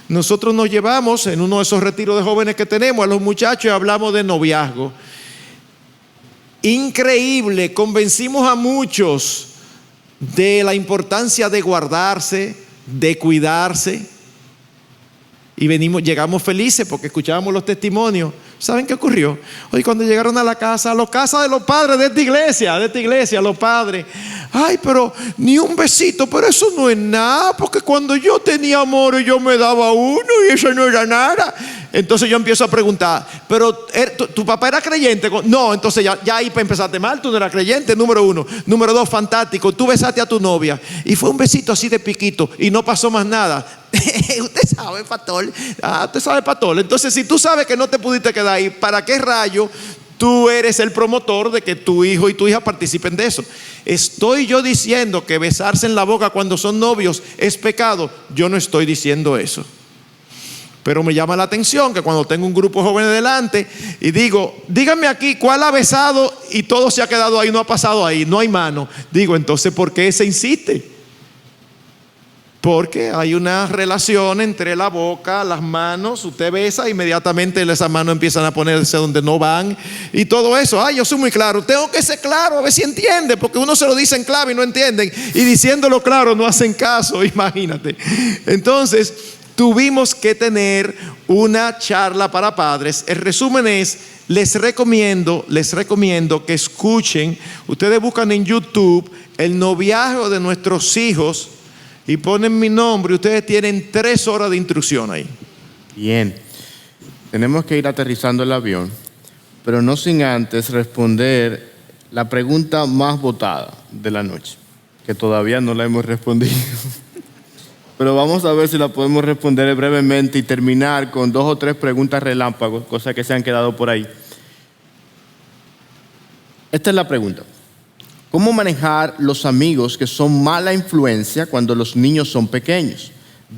nosotros nos llevamos en uno de esos retiros de jóvenes que tenemos a los muchachos y hablamos de noviazgo. Increíble, convencimos a muchos de la importancia de guardarse, de cuidarse, y llegamos felices porque escuchábamos los testimonios. ¿Saben qué ocurrió? Hoy cuando llegaron a la casa de los padres de esta iglesia, los padres, ay, pero ni un besito, pero eso no es nada, porque cuando yo tenía amor yo me daba uno y eso no era nada. Entonces yo empiezo a preguntar, pero ¿tu papá era creyente? No, entonces ya ahí empezaste mal, tú no eras creyente, número uno. Número dos, fantástico, tú besaste a tu novia y fue un besito así de piquito y no pasó más nada. Usted sabe, pastor. Usted sabe, pastor. Entonces, si tú sabes que no te pudiste quedar ahí, ¿para qué rayo tú eres el promotor de que tu hijo y tu hija participen de eso? ¿Estoy yo diciendo que besarse en la boca cuando son novios es pecado? Yo no estoy diciendo eso. Pero me llama la atención que cuando tengo un grupo joven delante y digo, díganme aquí cuál ha besado y todo se ha quedado ahí, no ha pasado ahí, no hay mano. Digo, entonces, ¿por qué se insiste? Porque hay una relación entre la boca, las manos. Usted besa, inmediatamente esas manos empiezan a ponerse donde no van y todo eso. Ay, yo soy muy claro, tengo que ser claro, a ver si entiende, porque uno se lo dice en clave y no entienden, y diciéndolo claro no hacen caso, imagínate. Entonces tuvimos que tener una charla para padres. El resumen es, les recomiendo que escuchen. Ustedes buscan en YouTube el noviazgo de nuestros hijos y ponen mi nombre, ustedes tienen 3 horas de instrucción ahí. Bien, tenemos que ir aterrizando el avión, pero no sin antes responder la pregunta más votada de la noche, que todavía no la hemos respondido. Pero vamos a ver si la podemos responder brevemente y terminar con 2 o 3 preguntas relámpagos, cosas que se han quedado por ahí. Esta es la pregunta. ¿Cómo manejar los amigos que son mala influencia cuando los niños son pequeños?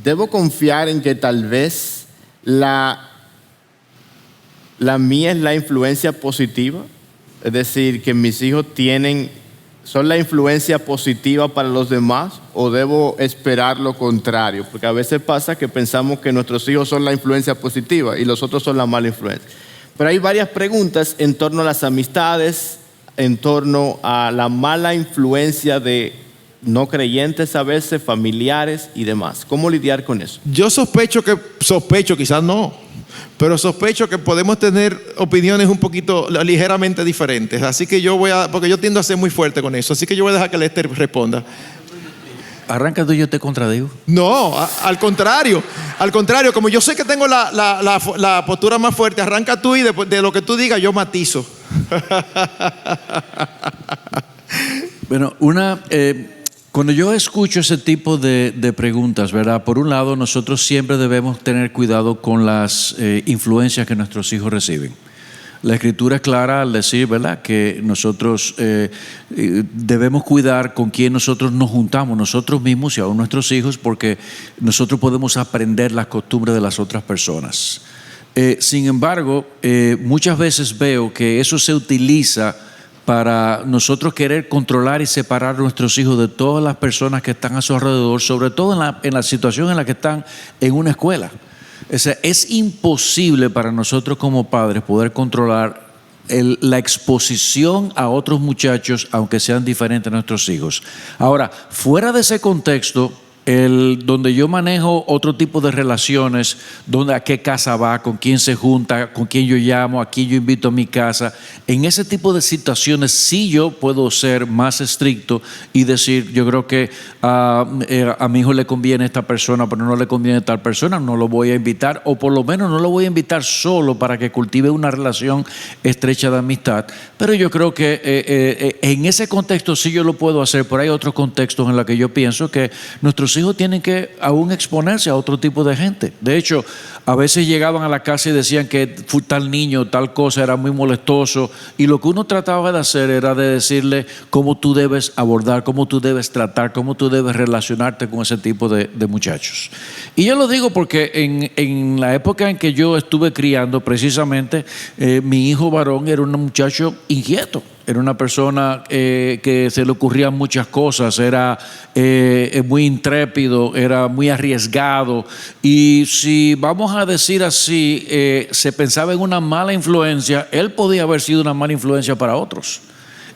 ¿Debo confiar en que tal vez la mía es la influencia positiva? Es decir, que mis hijos son la influencia positiva para los demás, ¿o debo esperar lo contrario? Porque a veces pasa que pensamos que nuestros hijos son la influencia positiva y los otros son la mala influencia. Pero hay varias preguntas en torno a las amistades, en torno a la mala influencia de no creyentes a veces, familiares y demás. ¿Cómo lidiar con eso? Yo sospecho, quizás no, pero sospecho que podemos tener opiniones un poquito ligeramente diferentes. Así que porque yo tiendo a ser muy fuerte con eso, así que yo voy a dejar que Lester responda. Arranca tú y yo te contradigo. No, al contrario, como yo sé que tengo la postura más fuerte, arranca tú y después de lo que tú digas yo matizo. Bueno, cuando yo escucho ese tipo de preguntas, ¿verdad? Por un lado, nosotros siempre debemos tener cuidado con las influencias que nuestros hijos reciben. La Escritura es clara al decir, ¿verdad?, que nosotros debemos cuidar con quién nosotros nos juntamos, nosotros mismos y aún nuestros hijos, porque nosotros podemos aprender las costumbres de las otras personas. Sin embargo, muchas veces veo que eso se utiliza para nosotros querer controlar y separar a nuestros hijos de todas las personas que están a su alrededor, sobre todo en la situación en la que están en una escuela. O sea, es imposible para nosotros como padres poder controlar la exposición a otros muchachos, aunque sean diferentes a nuestros hijos. Ahora, fuera de ese contexto, donde yo manejo otro tipo de relaciones, donde a qué casa va, con quién se junta, con quién yo llamo, a quién yo invito a mi casa, en ese tipo de situaciones sí yo puedo ser más estricto y decir, yo creo que a mi hijo le conviene esta persona, pero no le conviene tal persona, no lo voy a invitar, o por lo menos no lo voy a invitar solo para que cultive una relación estrecha de amistad. Pero yo creo que en ese contexto sí yo lo puedo hacer, pero hay otros contextos en los que yo pienso que nuestros hijos tienen que aún exponerse a otro tipo de gente. De hecho, a veces llegaban a la casa y decían que tal niño, tal cosa era muy molestoso, y lo que uno trataba de hacer era de decirle cómo tú debes abordar, cómo tú debes tratar, cómo tú debes relacionarte con ese tipo de muchachos. Y yo lo digo porque en la época en que yo estuve criando, precisamente, mi hijo varón era un muchacho inquieto. Era una persona que se le ocurrían muchas cosas, era muy intrépido, era muy arriesgado, y si vamos a decir así, se pensaba en una mala influencia, él podía haber sido una mala influencia para otros.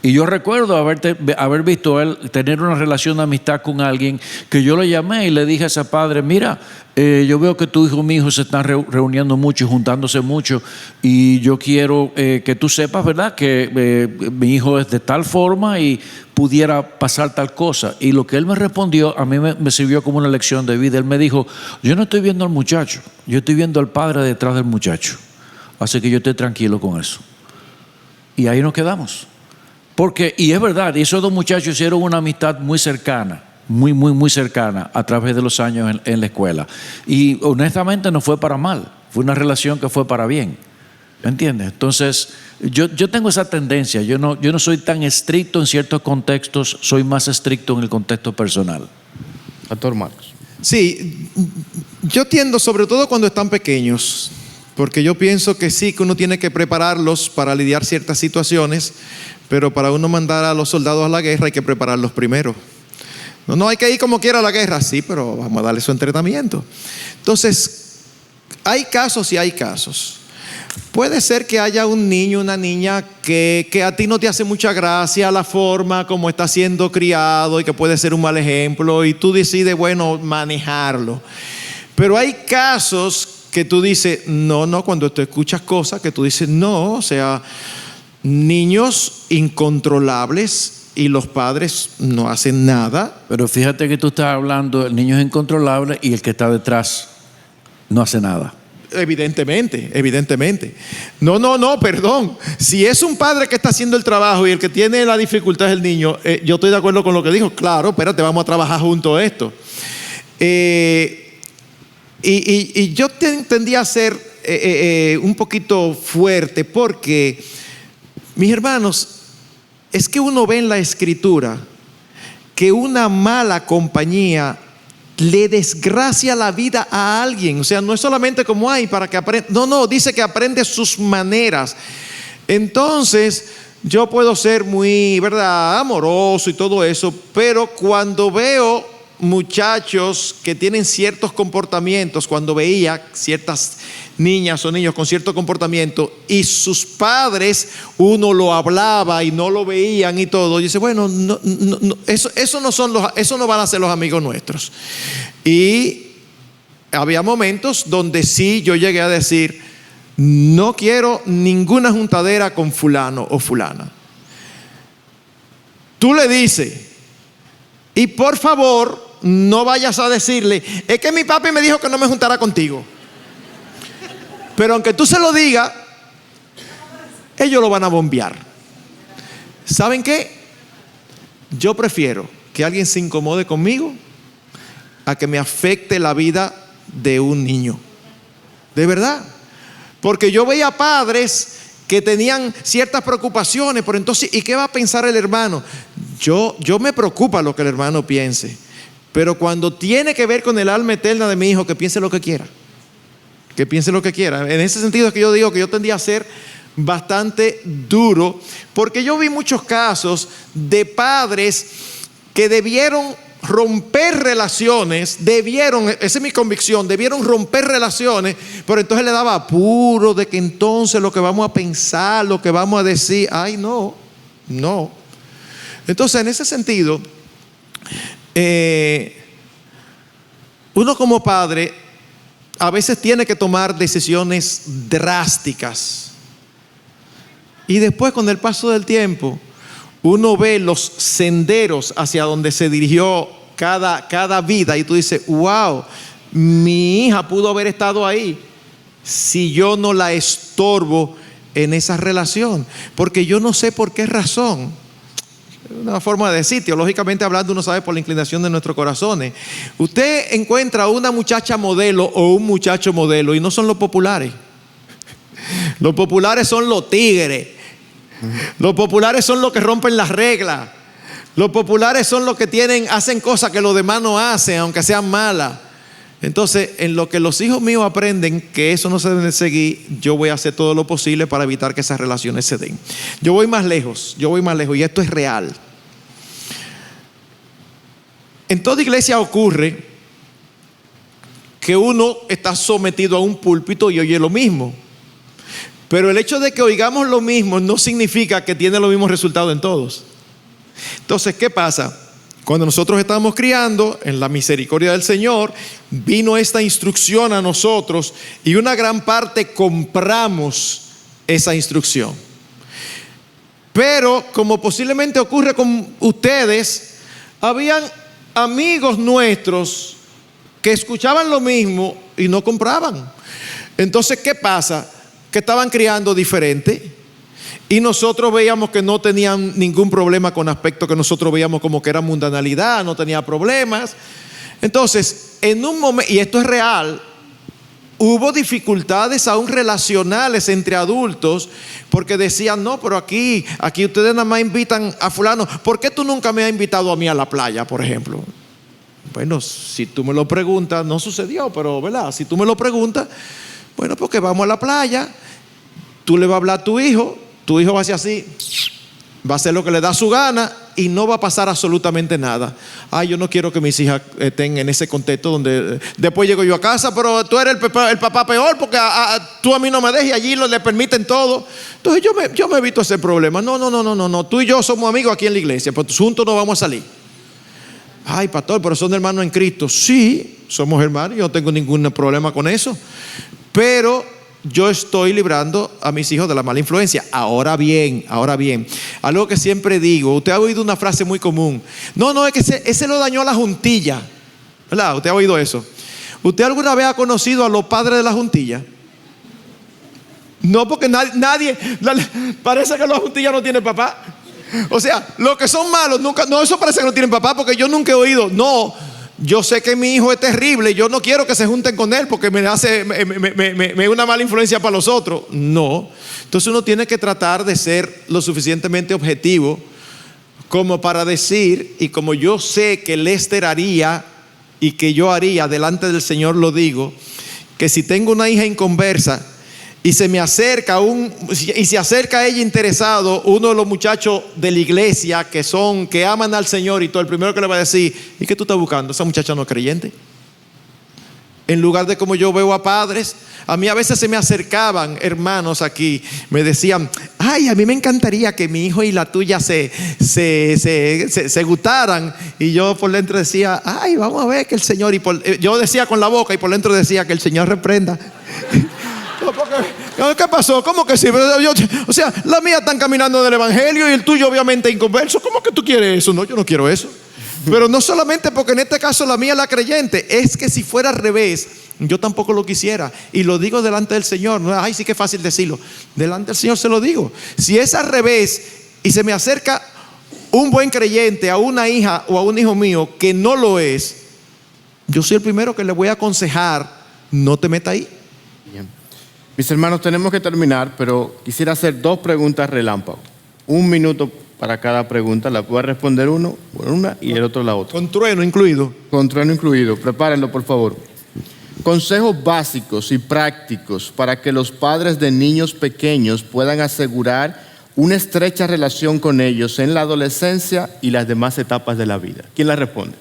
Y yo recuerdo haber visto a él tener una relación de amistad con alguien que yo le llamé y le dije a ese padre, mira, yo veo que tu hijo y mi hijo se están reuniendo mucho y juntándose mucho y yo quiero que tú sepas, ¿verdad?, que mi hijo es de tal forma y pudiera pasar tal cosa. Y lo que él me respondió a mí me sirvió como una lección de vida. Él me dijo, yo no estoy viendo al muchacho, yo estoy viendo al padre detrás del muchacho. Así que yo estoy tranquilo con eso. Y ahí nos quedamos. Porque, y es verdad, esos dos muchachos hicieron una amistad muy cercana, muy cercana a través de los años en la escuela. Y honestamente no fue para mal, fue una relación que fue para bien. ¿Me entiendes? Entonces, yo tengo esa tendencia, yo no soy tan estricto en ciertos contextos, soy más estricto en el contexto personal. Pastor Marcos. Sí, yo tiendo, sobre todo cuando están pequeños, porque yo pienso que sí, que uno tiene que prepararlos para lidiar ciertas situaciones, pero para uno mandar a los soldados a la guerra hay que prepararlos primero. No hay que ir como quiera a la guerra, sí, pero vamos a darle su entrenamiento. Entonces, hay casos y hay casos. Puede ser que haya un niño, una niña que a ti no te hace mucha gracia la forma como está siendo criado y que puede ser un mal ejemplo y tú decides, bueno, manejarlo. Pero hay casos que tú dices, no, cuando tú escuchas cosas que tú dices, no, o sea, niños incontrolables y los padres no hacen nada. Pero fíjate que tú estás hablando, el niño es incontrolable y el que está detrás no hace nada. Evidentemente. No, perdón. Si es un padre que está haciendo el trabajo y el que tiene la dificultad es el niño, yo estoy de acuerdo con lo que dijo. Claro, espérate, vamos a trabajar junto a esto. Y yo tendía a ser un poquito fuerte porque, mis hermanos, es que uno ve en la Escritura que una mala compañía le desgracia la vida a alguien. O sea, no es solamente como hay para que aprenda. No, dice que aprende sus maneras. Entonces, yo puedo ser muy, ¿verdad?, amoroso y todo eso, pero cuando veo muchachos que tienen ciertos comportamientos, cuando veía ciertas niñas o niños con cierto comportamiento y sus padres, uno lo hablaba y no lo veían y todo, y dice, bueno, eso no van a ser los amigos nuestros. Y había momentos donde sí yo llegué a decir, no quiero ninguna juntadera con fulano o fulana. Tú le dices, y por favor no vayas a decirle, es que mi papi me dijo que no me juntara contigo. Pero aunque tú se lo digas, ellos lo van a bombear. ¿Saben qué? Yo prefiero que alguien se incomode conmigo a que me afecte la vida de un niño. De verdad. Porque yo veía padres que tenían ciertas preocupaciones, pero entonces, ¿y qué va a pensar el hermano? Yo me preocupa lo que el hermano piense. Pero cuando tiene que ver con el alma eterna de mi hijo, que piense lo que quiera. Que piense lo que quiera. En ese sentido es que yo digo que yo tendía a ser bastante duro, porque yo vi muchos casos de padres que debieron romper relaciones, esa es mi convicción, debieron romper relaciones, pero entonces le daba apuro de que entonces lo que vamos a pensar, lo que vamos a decir, ay no. Entonces en ese sentido, uno como padre a veces tiene que tomar decisiones drásticas. Y después, con el paso del tiempo, uno ve los senderos hacia donde se dirigió cada vida. Y tú dices, wow, mi hija pudo haber estado ahí si yo no la estorbo en esa relación. Porque yo no sé por qué razón. Una forma de decir, teológicamente hablando, uno sabe por la inclinación de nuestros corazones. Usted encuentra una muchacha modelo o un muchacho modelo y no son los populares. Los populares son los tigres. Los populares son los que rompen las reglas. Los populares son los que hacen cosas que los demás no hacen, aunque sean malas. Entonces, en lo que los hijos míos aprenden que eso no se debe seguir, yo voy a hacer todo lo posible para evitar que esas relaciones se den. Yo voy más lejos y esto es real. En toda iglesia ocurre que uno está sometido a un púlpito y oye lo mismo. Pero el hecho de que oigamos lo mismo no significa que tiene los mismos resultados en todos. Entonces, ¿qué pasa? Cuando nosotros estábamos criando, en la misericordia del Señor, vino esta instrucción a nosotros y una gran parte compramos esa instrucción. Pero, como posiblemente ocurre con ustedes, habían amigos nuestros que escuchaban lo mismo y no compraban. Entonces, ¿qué pasa? Que estaban criando diferente. Y nosotros veíamos que no tenían ningún problema con aspectos que nosotros veíamos como que era mundanalidad, no tenía problemas. Entonces, en un momento, y esto es real, hubo dificultades aún relacionales entre adultos, porque decían, no, pero aquí ustedes nada más invitan a fulano. ¿Por qué tú nunca me has invitado a mí a la playa, por ejemplo? Bueno, si tú me lo preguntas, no sucedió, pero ¿verdad? Si tú me lo preguntas, bueno, porque vamos a la playa, tú le vas a hablar a tu hijo va a ser así, va a hacer lo que le da su gana y no va a pasar absolutamente nada. Ay, yo no quiero que mis hijas estén en ese contexto donde después llego yo a casa, pero tú eres el papá peor porque tú a mí no me dejas y allí le permiten todo. Entonces yo me evito ese problema. No, tú y yo somos amigos aquí en la iglesia, pues juntos no vamos a salir. Ay, pastor, pero son hermanos en Cristo. Sí, somos hermanos, yo no tengo ningún problema con eso. Pero yo estoy librando a mis hijos de la mala influencia. Ahora bien, algo que siempre digo, usted ha oído una frase muy común. No, es que ese lo dañó a la juntilla, ¿verdad? Usted ha oído eso. ¿Usted alguna vez ha conocido a los padres de la juntilla? No, porque nadie parece que la juntilla no tiene papá. O sea, los que son malos nunca, no, eso parece que no tienen papá, porque yo nunca he oído. No, yo sé que mi hijo es terrible, yo no quiero que se junten con él porque me es una mala influencia para los otros. No. Entonces uno tiene que tratar de ser lo suficientemente objetivo como para decir, y como yo sé que Lester haría y que yo haría delante del Señor, lo digo, que si tengo una hija inconversa y se me acerca y se acerca a ella interesado, uno de los muchachos de la iglesia que aman al Señor y todo, el primero que le va a decir, ¿y qué tú estás buscando? Esa muchacha no es creyente. En lugar de como yo veo a padres, a mí a veces se me acercaban hermanos aquí, me decían, ay, a mí me encantaría que mi hijo y la tuya se gustaran. Y yo por dentro decía, ay, vamos a ver que el Señor, yo decía con la boca y por dentro decía que el Señor reprenda. ¿Qué pasó? ¿Cómo que sí? O sea, la mía están caminando en el evangelio y el tuyo obviamente inconverso. ¿Cómo que tú quieres eso? No, yo no quiero eso. Pero no solamente porque en este caso la mía es la creyente, es que si fuera al revés, yo tampoco lo quisiera. Y lo digo delante del Señor. No, ay, sí que es fácil decirlo. Delante del Señor se lo digo. Si es al revés y se me acerca un buen creyente a una hija o a un hijo mío que no lo es, yo soy el primero que le voy a aconsejar, no te metas ahí. Bien. Mis hermanos, tenemos que terminar, pero quisiera hacer 2 preguntas relámpago. 1 minuto para cada pregunta. La puede responder uno por una y el otro la otra. Con trueno incluido. Con trueno incluido. Prepárenlo, por favor. Consejos básicos y prácticos para que los padres de niños pequeños puedan asegurar una estrecha relación con ellos en la adolescencia y las demás etapas de la vida. ¿Quién la responde?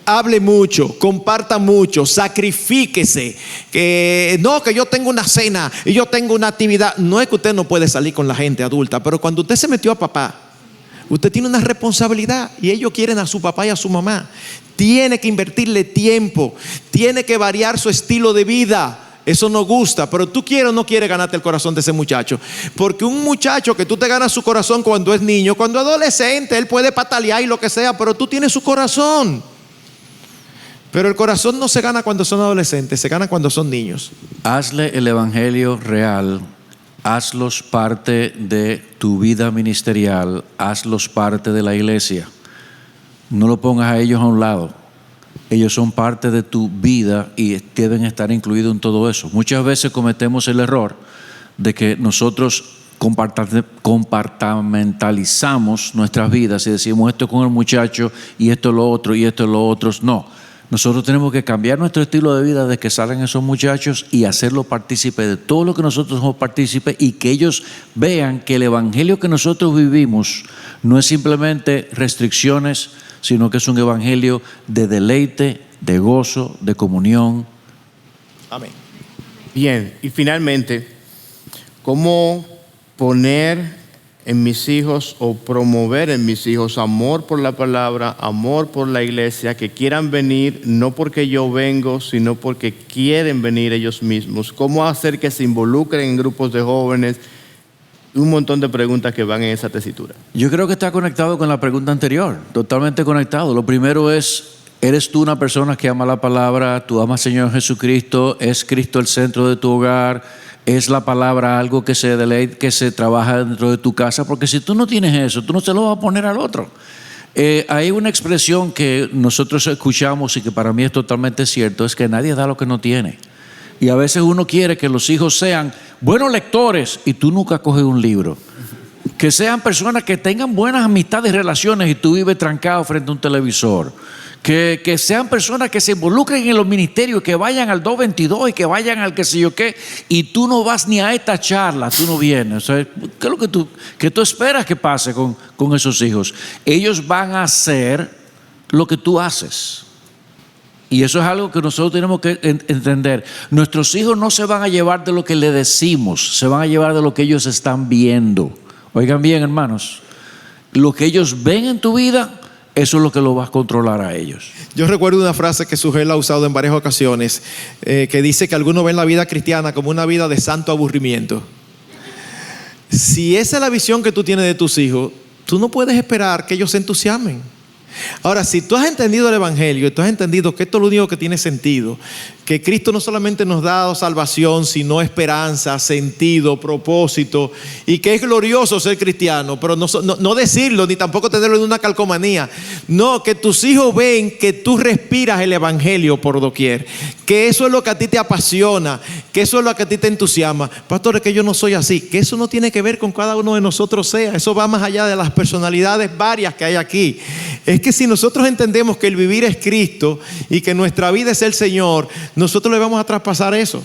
Hable mucho, comparta mucho, sacrifíquese. Que yo tengo una cena y yo tengo una actividad. No es que usted no puede salir con la gente adulta, pero cuando usted se metió a papá, usted tiene una responsabilidad y ellos quieren a su papá y a su mamá. Tiene que invertirle tiempo, tiene que variar su estilo de vida. Eso no gusta, pero tú quieres o no quieres ganarte el corazón de ese muchacho. Porque un muchacho que tú te ganas su corazón cuando es niño, cuando es adolescente, él puede patalear y lo que sea, pero tú tienes su corazón. Pero el corazón no se gana cuando son adolescentes, se gana cuando son niños. Hazle el evangelio real, hazlos parte de tu vida ministerial, hazlos parte de la iglesia. No lo pongas a ellos a un lado. Ellos son parte de tu vida y deben estar incluidos en todo eso. Muchas veces cometemos el error de que nosotros compartamentalizamos nuestras vidas y decimos esto con el muchacho y esto lo otro y esto lo otro. No. Nosotros tenemos que cambiar nuestro estilo de vida desde que salgan esos muchachos y hacerlos partícipes de todo lo que nosotros somos partícipes y que ellos vean que el evangelio que nosotros vivimos no es simplemente restricciones, sino que es un evangelio de deleite, de gozo, de comunión. Amén. Bien, y finalmente, ¿Cómo poner en mis hijos o promover en mis hijos amor por la palabra, amor por la iglesia, que quieran venir no porque yo vengo, sino porque quieren venir ellos mismos? ¿Cómo hacer que se involucren en grupos de jóvenes? Un montón de preguntas que van en esa tesitura. Yo creo que está conectado con la pregunta anterior, totalmente conectado. Lo primero es, ¿eres tú una persona que ama la palabra? ¿Tú amas al Señor Jesucristo? ¿Es Cristo el centro de tu hogar? ¿Es la palabra algo que se deleite, que se trabaja dentro de tu casa? Porque si tú no tienes eso, tú no se lo vas a poner al otro. Hay una expresión que nosotros escuchamos y que para mí es totalmente cierto, es que nadie da lo que no tiene. Y a veces uno quiere que los hijos sean buenos lectores y tú nunca coges un libro. Que sean personas que tengan buenas amistades y relaciones y tú vives trancado frente a un televisor. Que sean personas que se involucren en los ministerios, que vayan al 222 y que vayan al qué sé yo qué, y tú no vas ni a esta charla, tú no vienes. O sea, ¿qué es lo que tú esperas que pase con esos hijos? Ellos van a hacer lo que tú haces. Y eso es algo que nosotros tenemos que entender. Nuestros hijos no se van a llevar de lo que le decimos, se van a llevar de lo que ellos están viendo. Oigan bien, hermanos, lo que ellos ven en tu vida, eso es lo que lo va a controlar a ellos. Yo recuerdo una frase que Sujel ha usado en varias ocasiones, que dice que algunos ven la vida cristiana como una vida de santo aburrimiento. Si esa es la visión que tú tienes de tus hijos, tú no puedes esperar que ellos se entusiasmen. Ahora, si tú has entendido el Evangelio y tú has entendido que esto es lo único que tiene sentido, que Cristo no solamente nos da salvación, sino esperanza, sentido, propósito, y que es glorioso ser cristiano, pero no decirlo ni tampoco tenerlo en una calcomanía. No, que tus hijos ven que tú respiras el Evangelio por doquier, que eso es lo que a ti te apasiona, que eso es lo que a ti te entusiasma. Pastor, es que yo no soy así, que eso no tiene que ver con cada uno de nosotros sea, eso va más allá de las personalidades varias que hay aquí. Es que si nosotros entendemos que el vivir es Cristo y que nuestra vida es el Señor, nosotros le vamos a traspasar eso.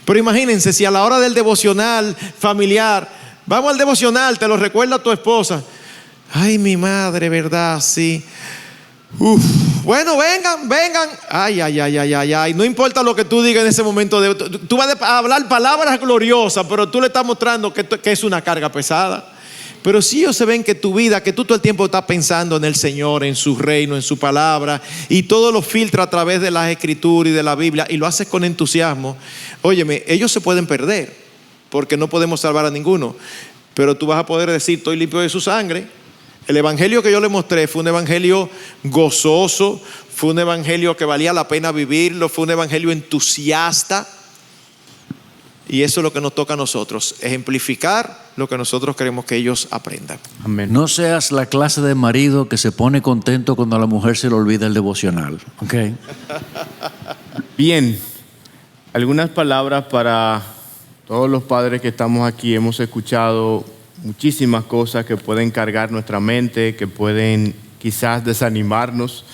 Pero imagínense, si a la hora del devocional familiar, vamos al devocional, te lo recuerda tu esposa. Ay, mi madre, ¿verdad? Sí. Bueno, vengan. Ay. No importa lo que tú digas en ese momento. Tú vas a hablar palabras gloriosas, pero tú le estás mostrando que es una carga pesada. Pero si ellos se ven que tu vida, que tú todo el tiempo estás pensando en el Señor, en su reino, en su palabra, y todo lo filtra a través de las Escrituras y de la Biblia, y lo haces con entusiasmo, óyeme, ellos se pueden perder, porque no podemos salvar a ninguno. Pero tú vas a poder decir, estoy limpio de su sangre. El evangelio que yo le mostré fue un evangelio gozoso, fue un evangelio que valía la pena vivirlo, fue un evangelio entusiasta. Y eso es lo que nos toca a nosotros, ejemplificar lo que nosotros queremos que ellos aprendan. Amén. No seas la clase de marido que se pone contento cuando a la mujer se le olvida el devocional. ¿Ok? Bien, algunas palabras para todos los padres que estamos aquí. Hemos escuchado muchísimas cosas que pueden cargar nuestra mente, que pueden quizás desanimarnos.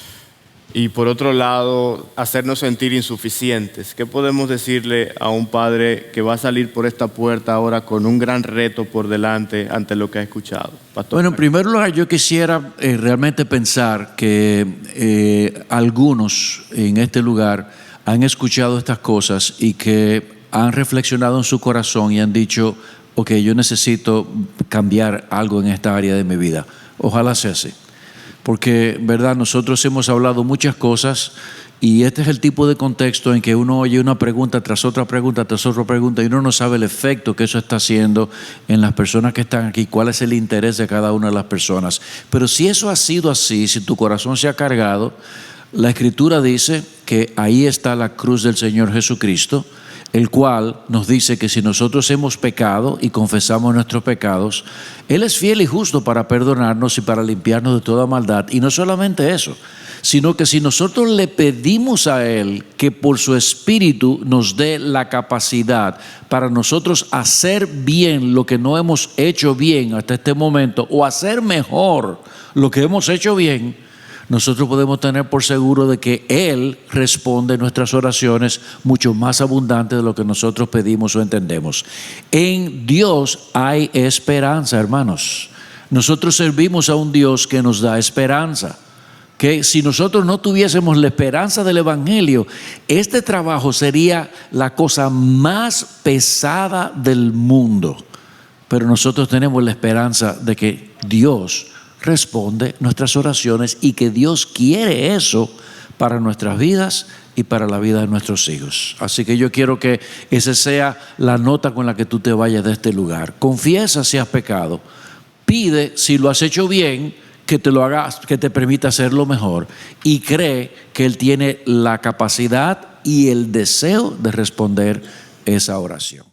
Y por otro lado, hacernos sentir insuficientes. ¿Qué podemos decirle a un padre que va a salir por esta puerta ahora con un gran reto por delante ante lo que ha escuchado? Pastor. Bueno, en primer lugar, yo quisiera realmente pensar que algunos en este lugar han escuchado estas cosas y que han reflexionado en su corazón y han dicho, ok, yo necesito cambiar algo en esta área de mi vida. Ojalá sea así. Porque, verdad, nosotros hemos hablado muchas cosas y este es el tipo de contexto en que uno oye una pregunta tras otra pregunta tras otra pregunta y uno no sabe el efecto que eso está haciendo en las personas que están aquí, cuál es el interés de cada una de las personas. Pero si eso ha sido así, si tu corazón se ha cargado, la Escritura dice que ahí está la cruz del Señor Jesucristo, el cual nos dice que si nosotros hemos pecado y confesamos nuestros pecados, Él es fiel y justo para perdonarnos y para limpiarnos de toda maldad. Y no solamente eso, sino que si nosotros le pedimos a Él que por su Espíritu nos dé la capacidad para nosotros hacer bien lo que no hemos hecho bien hasta este momento, o hacer mejor lo que hemos hecho bien, nosotros podemos tener por seguro de que Él responde nuestras oraciones mucho más abundante de lo que nosotros pedimos o entendemos. En Dios hay esperanza, hermanos. Nosotros servimos a un Dios que nos da esperanza, que si nosotros no tuviésemos la esperanza del Evangelio, este trabajo sería la cosa más pesada del mundo. Pero nosotros tenemos la esperanza de que Dios responde nuestras oraciones y que Dios quiere eso para nuestras vidas y para la vida de nuestros hijos. Así que yo quiero que esa sea la nota con la que tú te vayas de este lugar. Confiesa si has pecado. Pide, si lo has hecho bien, que te lo hagas, que te permita hacerlo mejor. Y cree que Él tiene la capacidad y el deseo de responder esa oración.